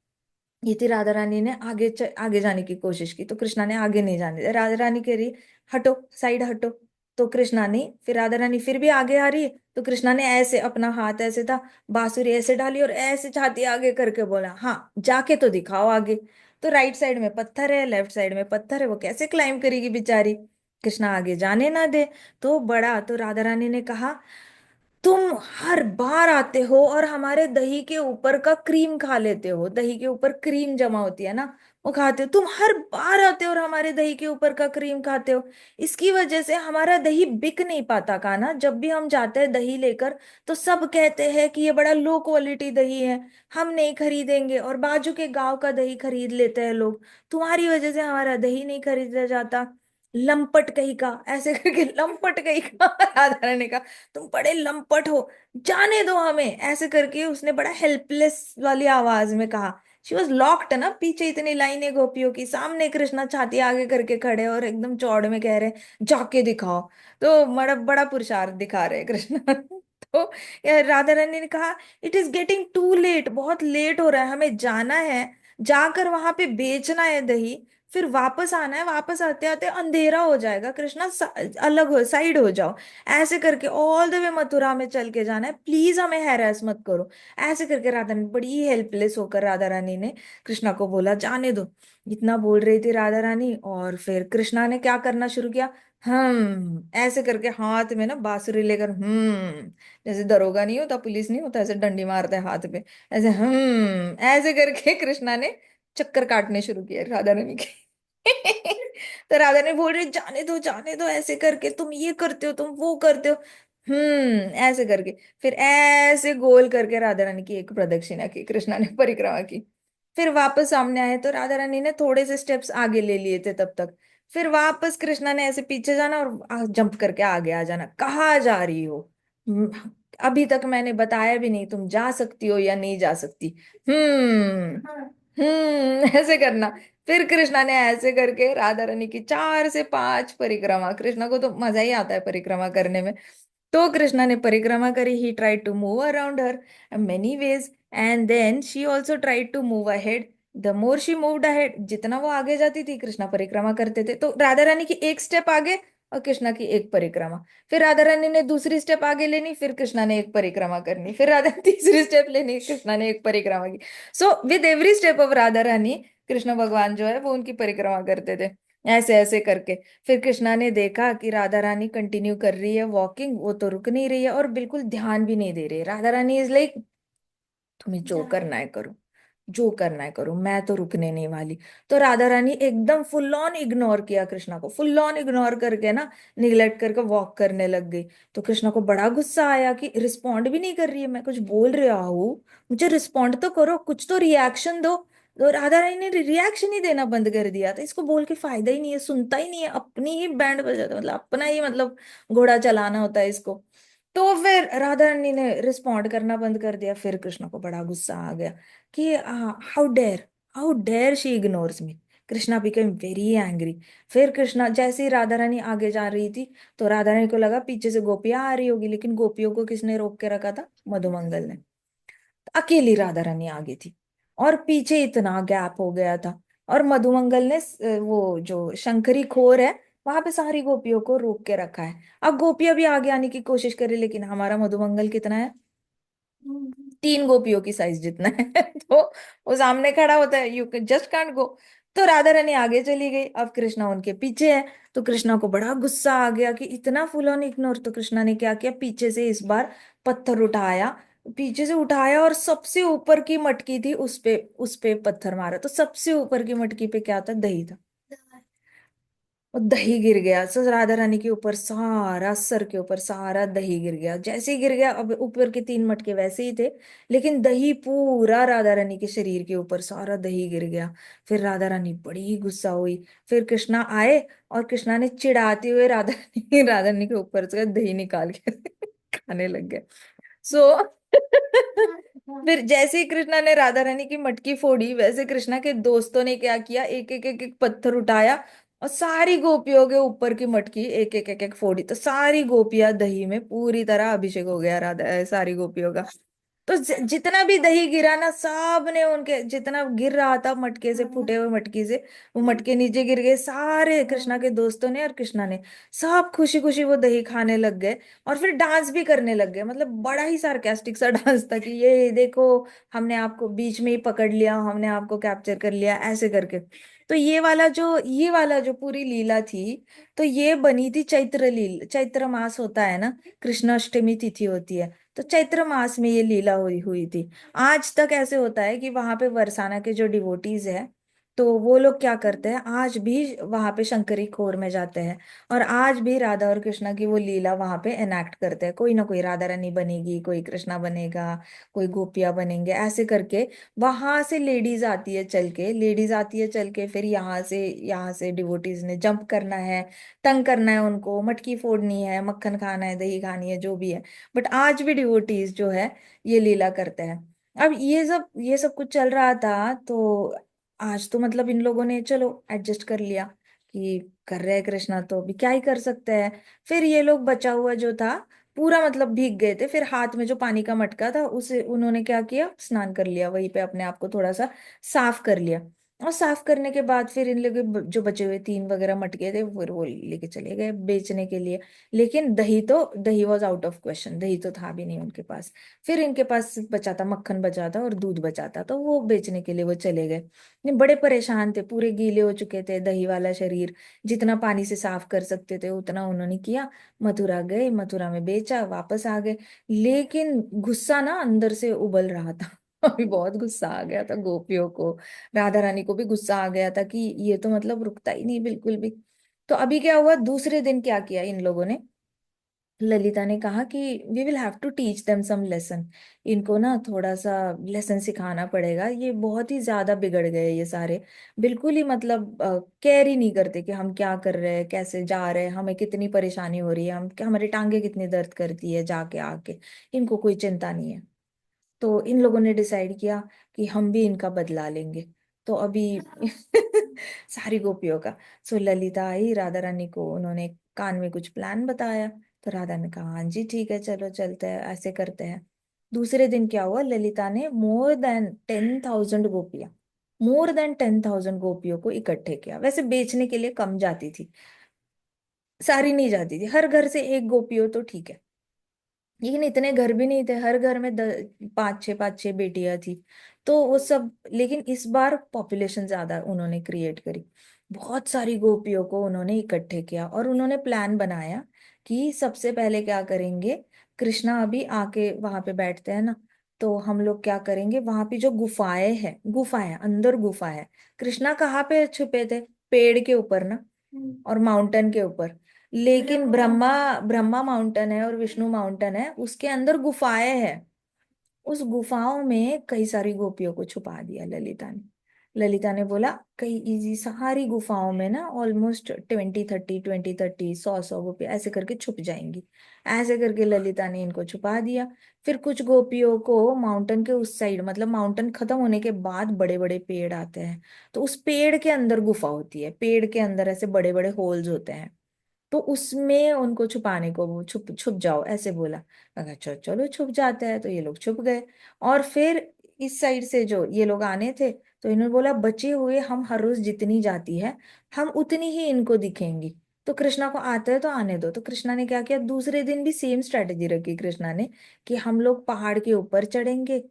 Speaker 1: ये थी, राधा रानी ने आगे जाने की कोशिश की, तो कृष्णा ने आगे नहीं जाने दिया। राधा रानी कह रही, हटो, साइड हटो। तो कृष्णा ने, फिर राधा रानी फिर भी आगे आ रही है, तो कृष्णा ने ऐसे अपना हाथ ऐसे था, बांसुरी ऐसे डाली और ऐसे छाती आगे करके बोला, हाँ जाके तो दिखाओ आगे। तो राइट साइड में पत्थर है, लेफ्ट साइड में पत्थर है, वो कैसे क्लाइंब करेगी बेचारी? कृष्णा आगे जाने ना दे। तो राधा रानी ने कहा, तुम हर बार आते हो और हमारे दही के ऊपर का क्रीम खा लेते हो, दही के ऊपर क्रीम जमा होती है ना, वो खाते हो। तुम हर बार आते हो और हमारे दही के ऊपर का क्रीम खाते हो। इसकी वजह से हमारा दही बिक नहीं पाता का ना, जब भी हम जाते हैं दही लेकर तो सब कहते हैं कि ये बड़ा लो क्वालिटी दही है, हम नहीं खरीदेंगे, और बाजू के गांव का दही खरीद लेते हैं लोग। तुम्हारी वजह से हमारा दही नहीं खरीदा जाता, लंपट कहीं का, ऐसे करके, लंपट कहीं का। राधा रानी का, तुम बड़े लंपट हो, जाने दो हमें, ऐसे करके उसने बड़ा हेल्पलेस वाली आवाज में कहा। शी वॉज लॉक्ड ना, पीछे इतनी लाइनें गोपियों की, सामने कृष्णा छाती आगे करके खड़े और एकदम चौड़ में कह रहे, जाके दिखाओ। तो बड़ा बड़ा पुरुषार्थ दिखा रहे कृष्णा। तो राधा रानी ने कहा, it is getting too late, बहुत लेट हो रहा है, हमें जाना है, जाकर वहां पे बेचना है दही, फिर वापस आना है, वापस आते आते अंधेरा हो जाएगा, कृष्णा अलग हो, साइड हो जाओ। ऐसे करके ऑल द वे मथुरा में चल के जाना है, प्लीज हमें हैरेस मत करो। ऐसे करके राधा रानी, बड़ी हेल्पलेस होकर राधा रानी ने कृष्णा को बोला, जाने दो। इतना बोल रही थी राधा रानी, और फिर कृष्णा ने क्या करना शुरू किया, ऐसे करके हाथ में ना बांसुरी लेकर, जैसे दरोगा नहीं होता, पुलिस नहीं होता, ऐसे डंडी मारता है हाथ पे, ऐसे ऐसे करके कृष्णा ने चक्कर काटने शुरू किए राधा रानी के। तो राधा ने बोल रही, जाने दो, ऐसे करके तुम ये करते हो, तुम वो करते हो, ऐसे करके फिर ऐसे गोल करके राधा रानी की एक प्रदक्षिणा की, कृष्णा ने परिक्रमा की। फिर वापस सामने आए तो राधा रानी ने थोड़े से स्टेप्स आगे ले लिए थे तब तक। फिर वापस कृष्णा ने ऐसे पीछे जाना और जंप करके आगे आ जाना। कहाँ जा रही हो? हम्म, अभी तक मैंने बताया भी नहीं तुम जा सकती हो या नहीं जा सकती। ऐसे करना। फिर कृष्णा ने ऐसे करके राधा रानी की 4 से 5 परिक्रमा, कृष्णा को तो मजा ही आता है परिक्रमा करने में। तो कृष्णा ने परिक्रमा करी, he tried to move around her many ways, and then she also tried to move ahead. The more she moved ahead, जितना वो आगे जाती थी कृष्णा परिक्रमा करते थे। तो राधा रानी की एक स्टेप आगे और कृष्णा की एक परिक्रमा, फिर राधा रानी ने दूसरी स्टेप आगे लेनी, फिर कृष्णा ने एक परिक्रमा करनी, फिर राधा तीसरी स्टेप लेनी, कृष्णा ने एक परिक्रमा की। So with every step of Radha Rani, Krishna भगवान जो है वो उनकी परिक्रमा करते थे, ऐसे ऐसे करके। फिर कृष्णा ने देखा कि राधा रानी कंटिन्यू कर रही है वॉकिंग, वो तो रुक नहीं रही है और बिल्कुल ध्यान भी नहीं दे रही है। राधा रानी इज लाइक, तुम्हें जो करना है करो, जो करना है करो, मैं तो रुकने नहीं वाली। तो राधा रानी एकदम फुल ऑन इग्नोर किया कृष्णा को, फुल ऑन इग्नोर करके ना, निगलेक्ट करके वॉक करने लग गई। तो कृष्णा को बड़ा गुस्सा आया कि रिस्पॉन्ड भी नहीं कर रही है, मैं कुछ बोल रहा हूँ, मुझे रिस्पॉन्ड तो करो, कुछ तो रिएक्शन दो। तो राधा रानी ने रिएक्शन ही देना बंद कर दिया था, इसको बोल के फायदा ही नहीं है, सुनता ही नहीं है, अपनी ही बैंड बजाता, मतलब अपना ही मतलब घोड़ा चलाना होता है इसको। तो फिर राधा रानी ने रिस्पॉन्ड करना बंद कर दिया। फिर कृष्ण को बड़ा गुस्सा आ गया कि how dare she ignores me. Krishna became very angry. फिर कृष्णा जैसे ही राधा रानी आगे जा रही थी, तो राधा रानी को लगा पीछे से गोपियां आ रही होगी, लेकिन गोपियों को किसने रोक के रखा था? मधुमंगल ने। अकेली राधा रानी आगे थी, और पीछे इतना गैप हो गया था। और मधुमंगल ने वो जो शंकरी खोर है, वहां पे सारी गोपियों को रोक के रखा है। अब गोपियां भी आगे आने की कोशिश करे, लेकिन हमारा मधुमंगल कितना है? 3 गोपियों की साइज जितना है। तो वो सामने खड़ा होता है, यू जस्ट कांट गो। तो राधा रानी आगे चली गई, अब कृष्णा उनके पीछे है। तो कृष्णा को बड़ा गुस्सा आ गया कि इतना फुल ऑन इग्नोर। तो कृष्णा ने क्या किया, पीछे से इस बार पत्थर उठाया, पीछे से उठाया, और सबसे ऊपर की मटकी थी उस पे पत्थर मारा। तो सबसे ऊपर की मटकी पे क्या था? दही था। और दही गिर गया, सो राधा रानी के ऊपर सारा, सर के ऊपर सारा दही गिर गया। जैसे ही गिर गया, अब ऊपर के 3 मटके वैसे ही थे, लेकिन दही पूरा राधा रानी के शरीर के ऊपर सारा दही गिर गया। फिर राधा रानी बड़ी गुस्सा हुई। फिर कृष्णा आए, और कृष्णा ने चिढ़ाते हुए राधा रानी के ऊपर से दही निकाल के खाने लग गए। सो फिर जैसे ही कृष्णा ने राधा रानी की मटकी फोड़ी, वैसे कृष्णा के दोस्तों ने क्या किया, एक एक एक एक पत्थर उठाया, और सारी गोपियों के ऊपर की मटकी एक एक एक एक फोड़ी। तो सारी गोपियां दही में पूरी तरह अभिषेक हो गया राधा सारी गोपियों का। तो जितना भी दही गिरा ना, सब ने उनके, जितना गिर रहा था मटके से, फूटे हुए मटकी से, वो मटके नीचे गिर गए सारे। कृष्णा के दोस्तों ने और कृष्णा ने सब खुशी खुशी वो दही खाने लग गए। और फिर डांस भी करने लग गए, मतलब बड़ा ही सार्केस्टिक सा डांस था कि ये देखो, हमने आपको बीच में ही पकड़ लिया, हमने आपको कैप्चर कर लिया, ऐसे करके। तो ये वाला जो पूरी लीला थी, तो ये बनी थी चैत्र मास होता है ना, कृष्णाष्टमी तिथि होती है, तो चैत्र मास में ये लीला हुई हुई थी। आज तक ऐसे होता है कि वहां पे बरसाना के जो डिवोटीज है, तो वो लोग क्या करते हैं, आज भी वहां पे शंकरी खोर में जाते हैं, और आज भी राधा और कृष्णा की वो लीला वहां पे एनैक्ट करते हैं। कोई ना कोई राधा रानी बनेगी, कोई कृष्णा बनेगा, कोई गोपियां बनेंगे, ऐसे करके वहां से लेडीज आती है चल के, फिर यहाँ से डिवोटीज ने जंप करना है, तंग करना है उनको, मटकी फोड़नी है, मक्खन खाना है, दही खानी है, जो भी है। बट आज भी डिवोटीज जो है, ये लीला करते हैं। अब ये सब कुछ चल रहा था, तो आज तो मतलब इन लोगों ने चलो एडजस्ट कर लिया कि कर रहे हैं कृष्णा, तो अभी क्या ही कर सकते हैं। फिर ये लोग बचा हुआ जो था, पूरा मतलब भीग गए थे, फिर हाथ में जो पानी का मटका था, उसे उन्होंने क्या किया, स्नान कर लिया, वहीं पे अपने आप को थोड़ा सा साफ कर लिया। और साफ करने के बाद फिर इन लोग जो बचे हुए 3 वगैरह मटके थे, फिर वो लेके चले गए बेचने के लिए। लेकिन दही वॉज आउट ऑफ क्वेश्चन, दही तो था भी नहीं उनके पास। फिर इनके पास बचा था, मक्खन बचा था और दूध बचा था, तो वो बेचने के लिए वो चले गए। ये बड़े परेशान थे, पूरे गीले हो चुके थे, दही वाला शरीर, जितना पानी से साफ कर सकते थे उतना उन्होंने किया। मथुरा गए, मथुरा में बेचा, वापस आ गए। लेकिन गुस्सा ना अंदर से उबल रहा था। अभी बहुत गुस्सा आ गया था गोपियों को, राधा रानी को भी गुस्सा आ गया था कि ये तो मतलब रुकता ही नहीं बिल्कुल भी। तो अभी क्या हुआ, दूसरे दिन क्या किया इन लोगों ने, ललिता ने कहा कि we will have to teach them some lesson. इनको ना थोड़ा सा लेसन सिखाना पड़ेगा, ये बहुत ही ज्यादा बिगड़ गए ये सारे। बिल्कुल ही मतलब केयर ही नहीं करते कि हम क्या कर रहे हैं, कैसे जा रहे हैं, हमें कितनी परेशानी हो रही है, हम क्या, हमारी टांगे कितनी दर्द करती है जाके आके, इनको कोई चिंता नहीं है। तो इन लोगों ने डिसाइड किया कि हम भी इनका बदला लेंगे। तो अभी सारी गोपियों का, सो ललिता आई राधा रानी को, उन्होंने कान में कुछ प्लान बताया। तो राधा ने कहा हाँ जी ठीक है, चलो चलते हैं, ऐसे करते हैं। दूसरे दिन क्या हुआ, ललिता ने मोर देन 10,000 गोपियों को इकट्ठे किया। वैसे बेचने के लिए कम जाती थी, सारी नहीं जाती थी, हर घर से एक गोपी हो तो ठीक है, लेकिन इतने घर भी नहीं थे, हर घर में 5-6 बेटियां थी। तो वो सब, लेकिन इस बार पॉपुलेशन ज्यादा उन्होंने क्रिएट करी, बहुत सारी गोपियों को उन्होंने इकट्ठे किया, और उन्होंने प्लान बनाया कि सबसे पहले क्या करेंगे, कृष्णा अभी आके वहां पे बैठते हैं ना, तो हम लोग क्या करेंगे, वहां पे जो गुफाएं हैं, गुफाएं अंदर गुफा है। कृष्णा कहाँ पे छुपे थे? पेड़ के ऊपर ना, और माउंटेन के ऊपर। लेकिन ब्रह्मा, ब्रह्मा माउंटेन है और विष्णु माउंटेन है, उसके अंदर गुफाएं हैं। उस गुफाओं में कई सारी गोपियों को छुपा दिया ललिता ने। ललिता ने बोला कई इजी, सारी गुफाओं में ना ऑलमोस्ट 20 30 20 30 100 100 गोपी ऐसे करके छुप जाएंगी। ऐसे करके ललिता ने इनको छुपा दिया। फिर कुछ गोपियों को माउंटेन के उस साइड, मतलब माउंटेन खत्म होने के बाद बड़े बड़े पेड़ आते हैं, तो उस पेड़ के अंदर गुफा होती है, पेड़ के अंदर ऐसे बड़े बड़े होल्स होते हैं, तो उसमें उनको छुपाने को, वो छुप छुप जाओ ऐसे बोला। मैं कहा, चलो चलो छुप जाते हैं, तो ये लोग छुप गए। और फिर इस साइड से जो ये लोग आने थे, तो इन्होंने बोला बचे हुए हम हर रोज जितनी जाती है, हम उतनी ही इनको दिखेंगी, तो कृष्णा को आता है तो आने दो। तो कृष्णा ने क्या किया, दूसरे दिन भी सेम स्ट्रेटेजी रखी कृष्णा ने, कि हम लोग पहाड़ के ऊपर चढ़ेंगे,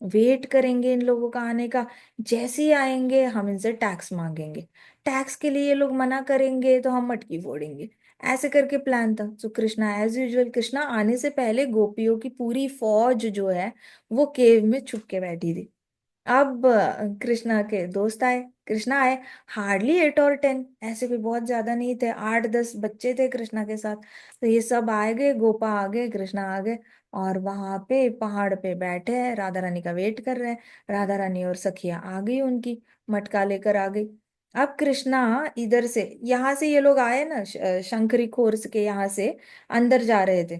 Speaker 1: वेट करेंगे इन लोगों का आने का, जैसे ही आएंगे हम इनसे टैक्स मांगेंगे, टैक्स के लिए ये लोग मना करेंगे तो हम मटकी फोड़ेंगे। ऐसे करके प्लान था। तो कृष्णा एज यूजुअल, कृष्णा आने से पहले गोपियों की पूरी फौज जो है वो केव में छुप के बैठी थी। अब कृष्णा के दोस्त आए, कृष्णा आए, हार्डली 8 और 10, ऐसे कोई बहुत ज्यादा नहीं थे, 8 10 बच्चे थे कृष्णा के साथ। तो ये सब आ गए, गोपा आ गए, कृष्णा आ गए, और वहां पे पहाड़ पे बैठे हैं, राधा रानी का वेट कर रहे हैं। राधा रानी और सखिया आ गई उनकी, मटका लेकर आ गई। अब कृष्णा इधर से, यहाँ से ये लोग आए ना, शंकरी खोर के यहाँ से अंदर जा रहे थे।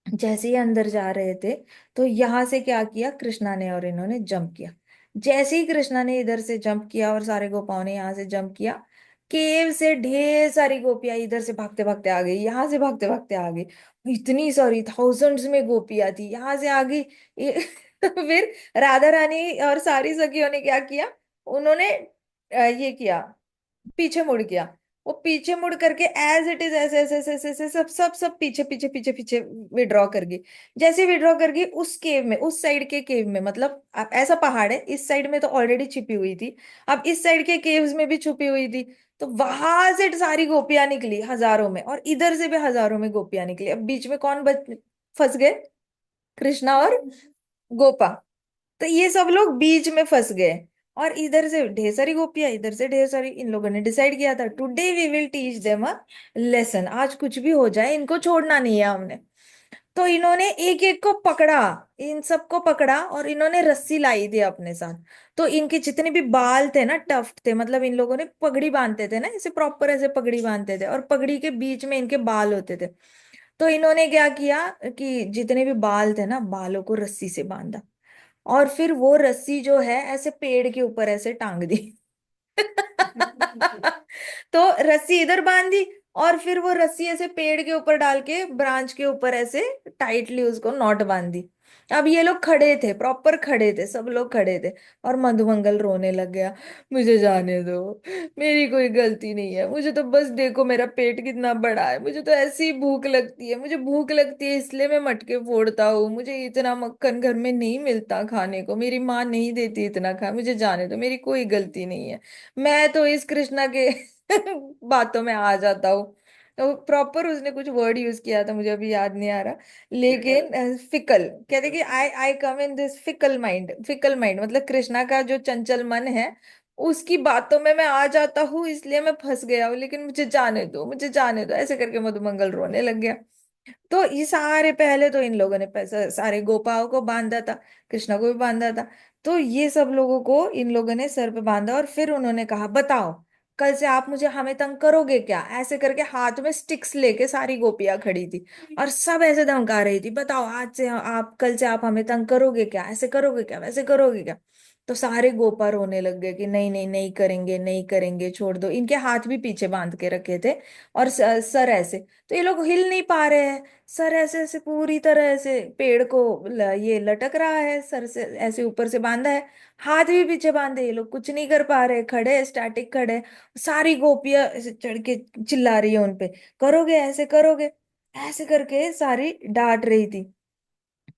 Speaker 1: जैसे ही अंदर जा रहे थे, तो यहाँ से क्या किया कृष्णा ने, और इन्होंने जंप किया। जैसे ही कृष्णा ने इधर से जंप किया और सारे गोपाओं ने यहाँ से जंप किया, केव से ढेर सारी गोपियां इधर से भागते भागते आ गई, यहाँ से भागते भागते आ गई। इतनी सारी थाउजेंड्स में गोपियां थी, यहाँ से आ गई। फिर राधा रानी और सारी सखियों ने क्या किया, उन्होंने ये किया, पीछे मुड़ गया। वो पीछे मुड़ करके एज इट इज ऐसे ऐसे ऐसे ऐसे ऐसे सब सब सब पीछे पीछे पीछे पीछे विड्रॉ कर गई। जैसे विड्रॉ कर गई उस केव में, उस साइड के केव में, मतलब ऐसा पहाड़ है, इस साइड में तो ऑलरेडी छिपी हुई थी, अब इस साइड के केव्स में भी छुपी हुई थी। तो वहां से सारी गोपियां निकली हजारों में, और इधर से भी हजारों में गोपियां निकली। अब बीच में कौन फंस गए, कृष्णा और गोपा। तो ये सब लोग बीच में फंस गए, और इधर से ढेर सारी गोपियां, इधर से ढेर सारी। इन लोगों ने डिसाइड किया था, today we will teach them a lesson, आज कुछ भी हो जाए इनको छोड़ना नहीं है हमने। तो इन्होंने एक एक को पकड़ा, इन सबको पकड़ा, और इन्होंने रस्सी लाई थी अपने साथ। तो इनके जितने भी बाल थे ना, टफ्ट थे, मतलब इन लोगों ने पगड़ी बांधते थे ना, ऐसे प्रॉपर ऐसे पगड़ी बांधते थे, और पगड़ी के बीच में इनके बाल होते थे। तो इन्होंने क्या किया कि जितने भी बाल थे ना, बालों को रस्सी से बांधा, और फिर वो रस्सी जो है ऐसे पेड़ के ऊपर ऐसे टांग दी। तो रस्सी इधर बांधी, और फिर वो रस्सी ऐसे पेड़ के ऊपर डाल के ब्रांच के ऊपर ऐसे टाइटली उसको नॉट बांधी। अब ये लोग खड़े थे, प्रॉपर खड़े थे, सब लोग खड़े थे, और मधुमंगल रोने लग गया, मुझे जाने दो, मेरी कोई गलती नहीं है, मुझे तो बस देखो मेरा पेट कितना बड़ा है, मुझे तो ऐसी ही भूख लगती है, मुझे भूख लगती है इसलिए मैं मटके फोड़ता हूँ, मुझे इतना मक्खन घर में नहीं मिलता खाने को, मेरी माँ नहीं देती इतना खा, मुझे जाने दो, मेरी कोई गलती नहीं है, मैं तो इस कृष्णा के बातों में आ जाता हूँ। तो प्रॉपर उसने कुछ वर्ड यूज किया था, मुझे अभी याद नहीं आ रहा, लेकिन फिकल कहते कि I I come in this fickle mind, fickle mind मतलब कृष्णा का जो चंचल मन है, उसकी बातों में मैं आ जाता हूँ, इसलिए मैं फंस गया हूँ, लेकिन मुझे जाने दो, मुझे जाने दो, ऐसे करके मधुमंगल रोने लग गया। तो ये सारे, पहले तो इन लोगों ने पैसा सारे गोपाओं को बांधा था, कृष्णा को भी बांधा था। तो ये सब लोगों को इन लोगों ने सर पे बांधा, और फिर उन्होंने कहा बताओ, कल से आप मुझे हमें तंग करोगे क्या, ऐसे करके हाथ में स्टिक्स लेके सारी गोपियां खड़ी थी, और सब ऐसे धमका रही थी, बताओ आज से आप, कल से आप हमें तंग करोगे क्या, ऐसे करोगे क्या, वैसे करोगे क्या। तो सारे गोपा रोने लग गए कि नहीं नहीं नहीं करेंगे, नहीं करेंगे, छोड़ दो। इनके हाथ भी पीछे बांध के रखे थे, और सर ऐसे। तो ये लोग हिल नहीं पा रहे हैं, सर ऐसे ऐसे पूरी तरह ऐसे पेड़ को ये लटक रहा है, सर से ऐसे ऊपर से बांधा है, हाथ भी पीछे बांधे, ये लोग कुछ नहीं कर पा रहे, खड़े स्टैटिक खड़े। सारी गोपियां ऐसे चढ़ के चिल्ला रही है उनपे, करोगे ऐसे करोगे, ऐसे करके सारी डांट रही थी।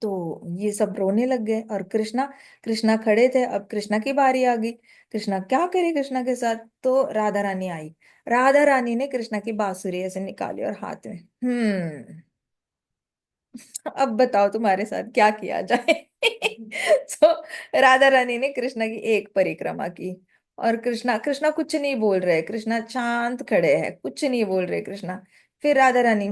Speaker 1: तो ये सब रोने लग गए, और कृष्णा, कृष्णा खड़े थे, अब कृष्णा की बारी आ गई, कृष्णा क्या करे कृष्णा के साथ। तो राधा रानी आई, राधा रानी ने कृष्णा की बांसुरी ऐसे निकाली और हाथ में, अब बताओ तुम्हारे साथ क्या किया जाए। तो राधा रानी ने कृष्णा की एक परिक्रमा की, और कृष्णा कृष्णा कुछ नहीं बोल रहे, कृष्णा शांत खड़े हैं, कुछ नहीं बोल रहे कृष्णा। फिर राधा रानी,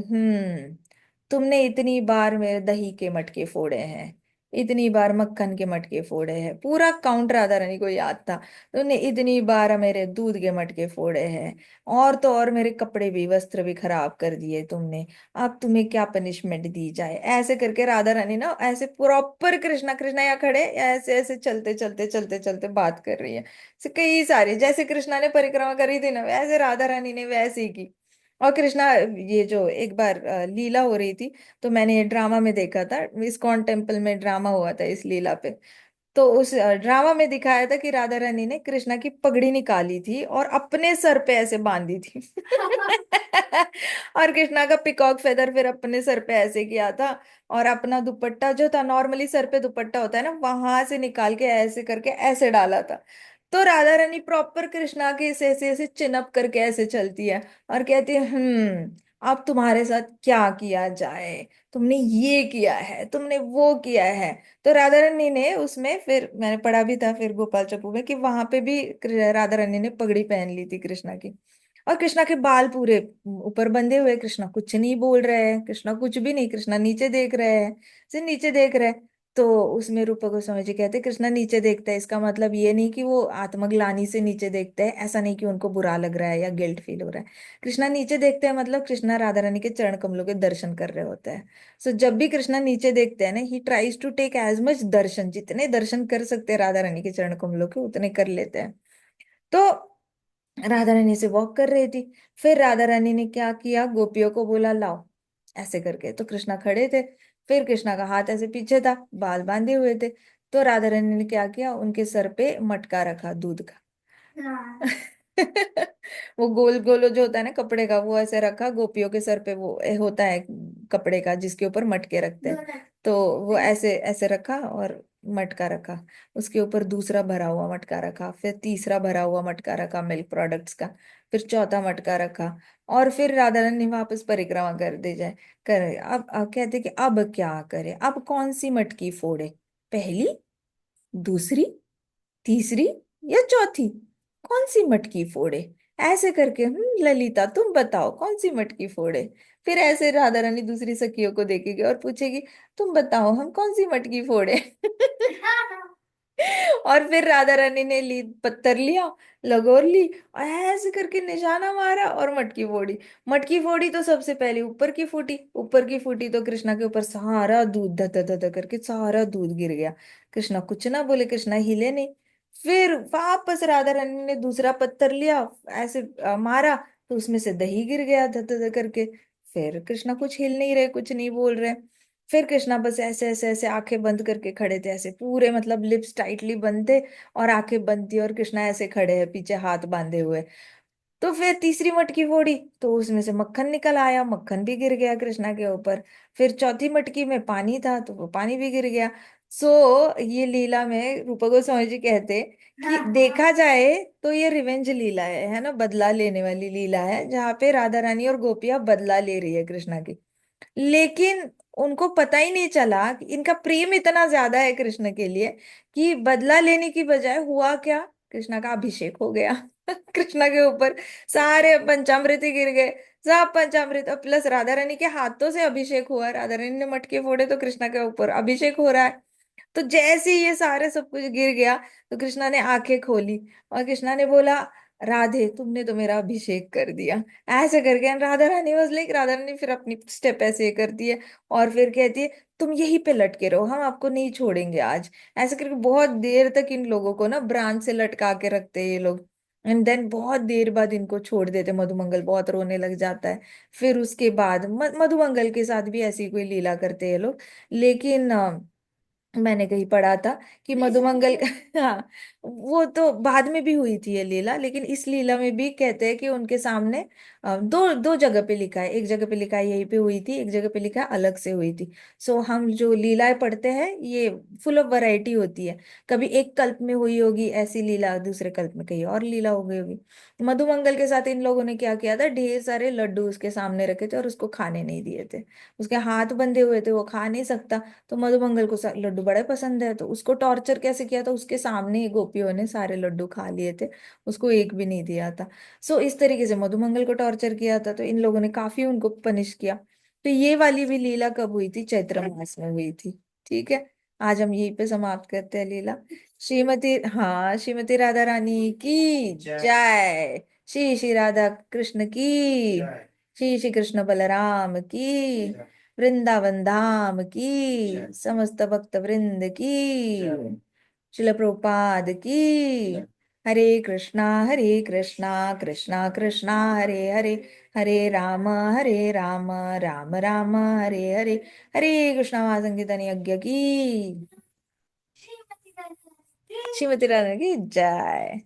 Speaker 1: तुमने इतनी बार मेरे दही के मटके फोड़े हैं, इतनी बार मक्खन के मटके फोड़े हैं, पूरा काउंट राधा रानी को याद था। तुमने इतनी बार मेरे दूध के मटके फोड़े हैं, और तो और मेरे कपड़े भी, वस्त्र भी खराब कर दिए तुमने। अब तुम्हें क्या पनिशमेंट दी जाए, ऐसे करके राधा रानी ना ऐसे प्रॉपर, कृष्णा कृष्णा यहाँ खड़े ऐसे ऐसे चलते चलते चलते चलते बात कर रही है। ऐसे कई सारे, जैसे कृष्णा ने परिक्रमा करी थी ना, वैसे राधा रानी ने वैसे ही की। और कृष्णा, ये जो एक बार लीला हो रही थी, तो मैंने ये ड्रामा में देखा था, इस्कॉन टेम्पल में ड्रामा हुआ था इस लीला पे। तो उस ड्रामा में दिखाया था कि राधा रानी ने कृष्णा की पगड़ी निकाली थी और अपने सर पे ऐसे बांधी थी। और कृष्णा का पिकॉक फेदर फिर अपने सर पे ऐसे किया था, और अपना दुपट्टा जो था, नॉर्मली सर पे दुपट्टा होता है ना, वहां से निकाल के ऐसे करके ऐसे डाला था। तो राधा रानी प्रॉपर कृष्णा के ऐसे ऐसे ऐसे चिनअप करके ऐसे चलती है, और कहती है, अब तुम्हारे साथ क्या किया जाए, तुमने ये किया है, तुमने वो किया है। तो राधा रानी ने उसमें, फिर मैंने पढ़ा भी था फिर गोपाल चप्पू में, कि वहां पे भी राधा रानी ने पगड़ी पहन ली थी कृष्णा की, और कृष्णा के बाल पूरे ऊपर बंधे हुए, कृष्णा कुछ नहीं बोल रहे हैं, कृष्णा कुछ भी नहीं, कृष्णा नीचे देख रहे हैं, सिर्फ नीचे देख रहे हैं। तो उसमें रूपा गोस्वामी जी कहते हैं, कृष्णा नीचे देखता है, इसका मतलब ये नहीं कि वो आत्मग्लानि से नीचे देखते हैं, ऐसा नहीं कि उनको बुरा लग रहा है या गिल्ट फील हो रहा है। कृष्णा नीचे देखते हैं मतलब कृष्णा राधा रानी के चरण कमलों के दर्शन कर रहे होते हैं। सो जब भी कृष्णा नीचे देखते हैं ना, he tries to take as much darshan, जितने दर्शन कर सकते हैं राधा रानी के चरण कमलों के, उतने कर लेते हैं। तो राधा रानी से वॉक कर रही थी। फिर राधा रानी ने क्या किया, गोपियों को बोला लाओ, ऐसे करके। तो कृष्णा खड़े थे, फिर कृष्णा का हाथ ऐसे पीछे था, बाल बांधे हुए थे। तो राधा रानी ने क्या किया, उनके सर पे मटका रखा दूध का। वो गोल गोल जो होता है ना कपड़े का, वो ऐसे रखा गोपियों के सर पे, वो होता है कपड़े का जिसके ऊपर मटके रखते हैं। तो वो ऐसे ऐसे रखा, और मटका रखा, उसके ऊपर दूसरा भरा हुआ मटका रखा, फिर तीसरा भरा हुआ मटका रखा मिल्क प्रोडक्ट्स का, फिर चौथा मटका रखा। और फिर राधा रानी वापस परिक्रमा कर दे जाए, करे। अब कहते कि अब क्या करे, अब कौन सी मटकी फोड़े, पहली, दूसरी, तीसरी या चौथी, कौन सी मटकी फोड़े। ऐसे करके, ललिता तुम बताओ कौन सी मटकी फोड़े। फिर ऐसे राधा रानी दूसरी सखियों को देखेगी और पूछेगी, तुम बताओ हम कौन सी मटकी फोड़े। और फिर राधा रानी ने ली पत्थर लिया, लगोर ली, और ऐसे करके निशाना मारा और मटकी फोड़ी। मटकी फोड़ी तो सबसे पहले ऊपर की फूटी, ऊपर की फूटी तो कृष्णा के ऊपर सारा दूध धत धत करके सारा दूध गिर गया। कृष्णा कुछ ना बोले, कृष्णा हिले नहीं। फिर वापस राधा रानी ने दूसरा पत्थर लिया, ऐसे मारा, तो उसमें से दही गिर गया धत धत करके। फिर कृष्णा कुछ हिल नहीं रहे, कुछ नहीं बोल रहे। फिर कृष्णा बस ऐसे ऐसे ऐसे आंखें बंद करके खड़े थे, ऐसे पूरे मतलब लिप्स टाइटली बंद थे, और आंखें बंद थी, और कृष्णा ऐसे खड़े हैं पीछे हाथ बांधे हुए। तो फिर तीसरी मटकी फोड़ी, तो उसमें से मक्खन निकल आया, मक्खन भी गिर गया कृष्णा के ऊपर। फिर चौथी मटकी में पानी था, तो वो पानी भी गिर गया। सो ये लीला में रूपा गोस्वामी जी कहते कि देखा जाए तो ये रिवेंज लीला है ना, बदला लेने वाली लीला है, जहाँ पे राधा रानी और गोपियां बदला ले रही है कृष्णा की। लेकिन उनको पता ही नहीं चला कि इनका प्रेम इतना ज्यादा है कृष्ण के लिए, कि बदला लेने की बजाय हुआ क्या, कृष्णा का अभिषेक हो गया। कृष्णा के ऊपर सारे पंचामृत ही गिर गए, सब पंचामृत, प्लस राधा रानी के हाथों से अभिषेक हुआ, राधा रानी ने मटके फोड़े तो कृष्णा के ऊपर अभिषेक हो रहा है। तो जैसे ही ये सारे सब कुछ गिर गया, तो कृष्णा ने आंखें खोली, और कृष्णा ने बोला, राधे तुमने तो मेरा अभिषेक कर दिया। ऐसे करके राधा रानी वाज लाइक, राधा रानी फिर अपनी स्टेप ऐसे करती है, और फिर कहती है, तुम यहीं पे लटके रहो, हम आपको नहीं छोड़ेंगे आज। ऐसे करके बहुत देर तक इन लोगों को ना ब्रांच से लटका के रखते हैं ये लोग। एंड देन बहुत देर बाद इनको छोड़ देते, मधुमंगल बहुत रोने लग जाता है। फिर उसके बाद मधुमंगल के साथ भी ऐसी कोई लीला करते हैं ये लोग। लेकिन मैंने कहीं पढ़ा था कि मधुमंगल हाँ, वो तो बाद में भी हुई थी ये लीला, लेकिन इस लीला में भी कहते हैं कि उनके सामने दो दो जगह पे लिखा है, एक जगह पे लिखा है यहीं पे हुई थी, एक जगह पे लिखा है अलग से हुई थी। सो हम जो लीलाएं पढ़ते हैं ये फुल ऑफ वैरायटी होती है। कभी एक कल्प में हुई होगी ऐसी लीला, दूसरे कल्प में कहीं और लीला हो गई होगी। मधुमंगल के साथ इन लोगों ने क्या किया था, ढेर सारे लड्डू उसके सामने रखे थे और उसको खाने नहीं दिए थे। उसके हाथ बंधे हुए थे, वो खा नहीं सकता। तो मधुमंगल को लड्डू बड़े पसंद है, तो उसको टॉर्चर कैसे किया था, उसके सामने ही गोपियों ने सारे लड्डू खा लिए थे, उसको एक भी नहीं दिया था। सो इस तरीके से मधुमंगल को टॉर्चर किया था, तो इन लोगों ने काफी उनको पनिश किया। तो ये वाली भी लीला कब हुई थी, चैत्र मास में हुई थी। ठीक है, आज हम यहीं पे समाप्त करते हैं लीला। श्रीमती राधा रानी की जय। श्री श्री राधा कृष्ण की, श्री श्री कृष्ण बलराम की, वृंदावन धाम की, समस्त भक्त वृंद की, शिल प्रभुपाद की। हरे कृष्णा कृष्णा कृष्णा हरे हरे, हरे राम राम राम हरे हरे। हरे कृष्णा महासंकीर्तन यज्ञ की, श्रीमती राधा की जय।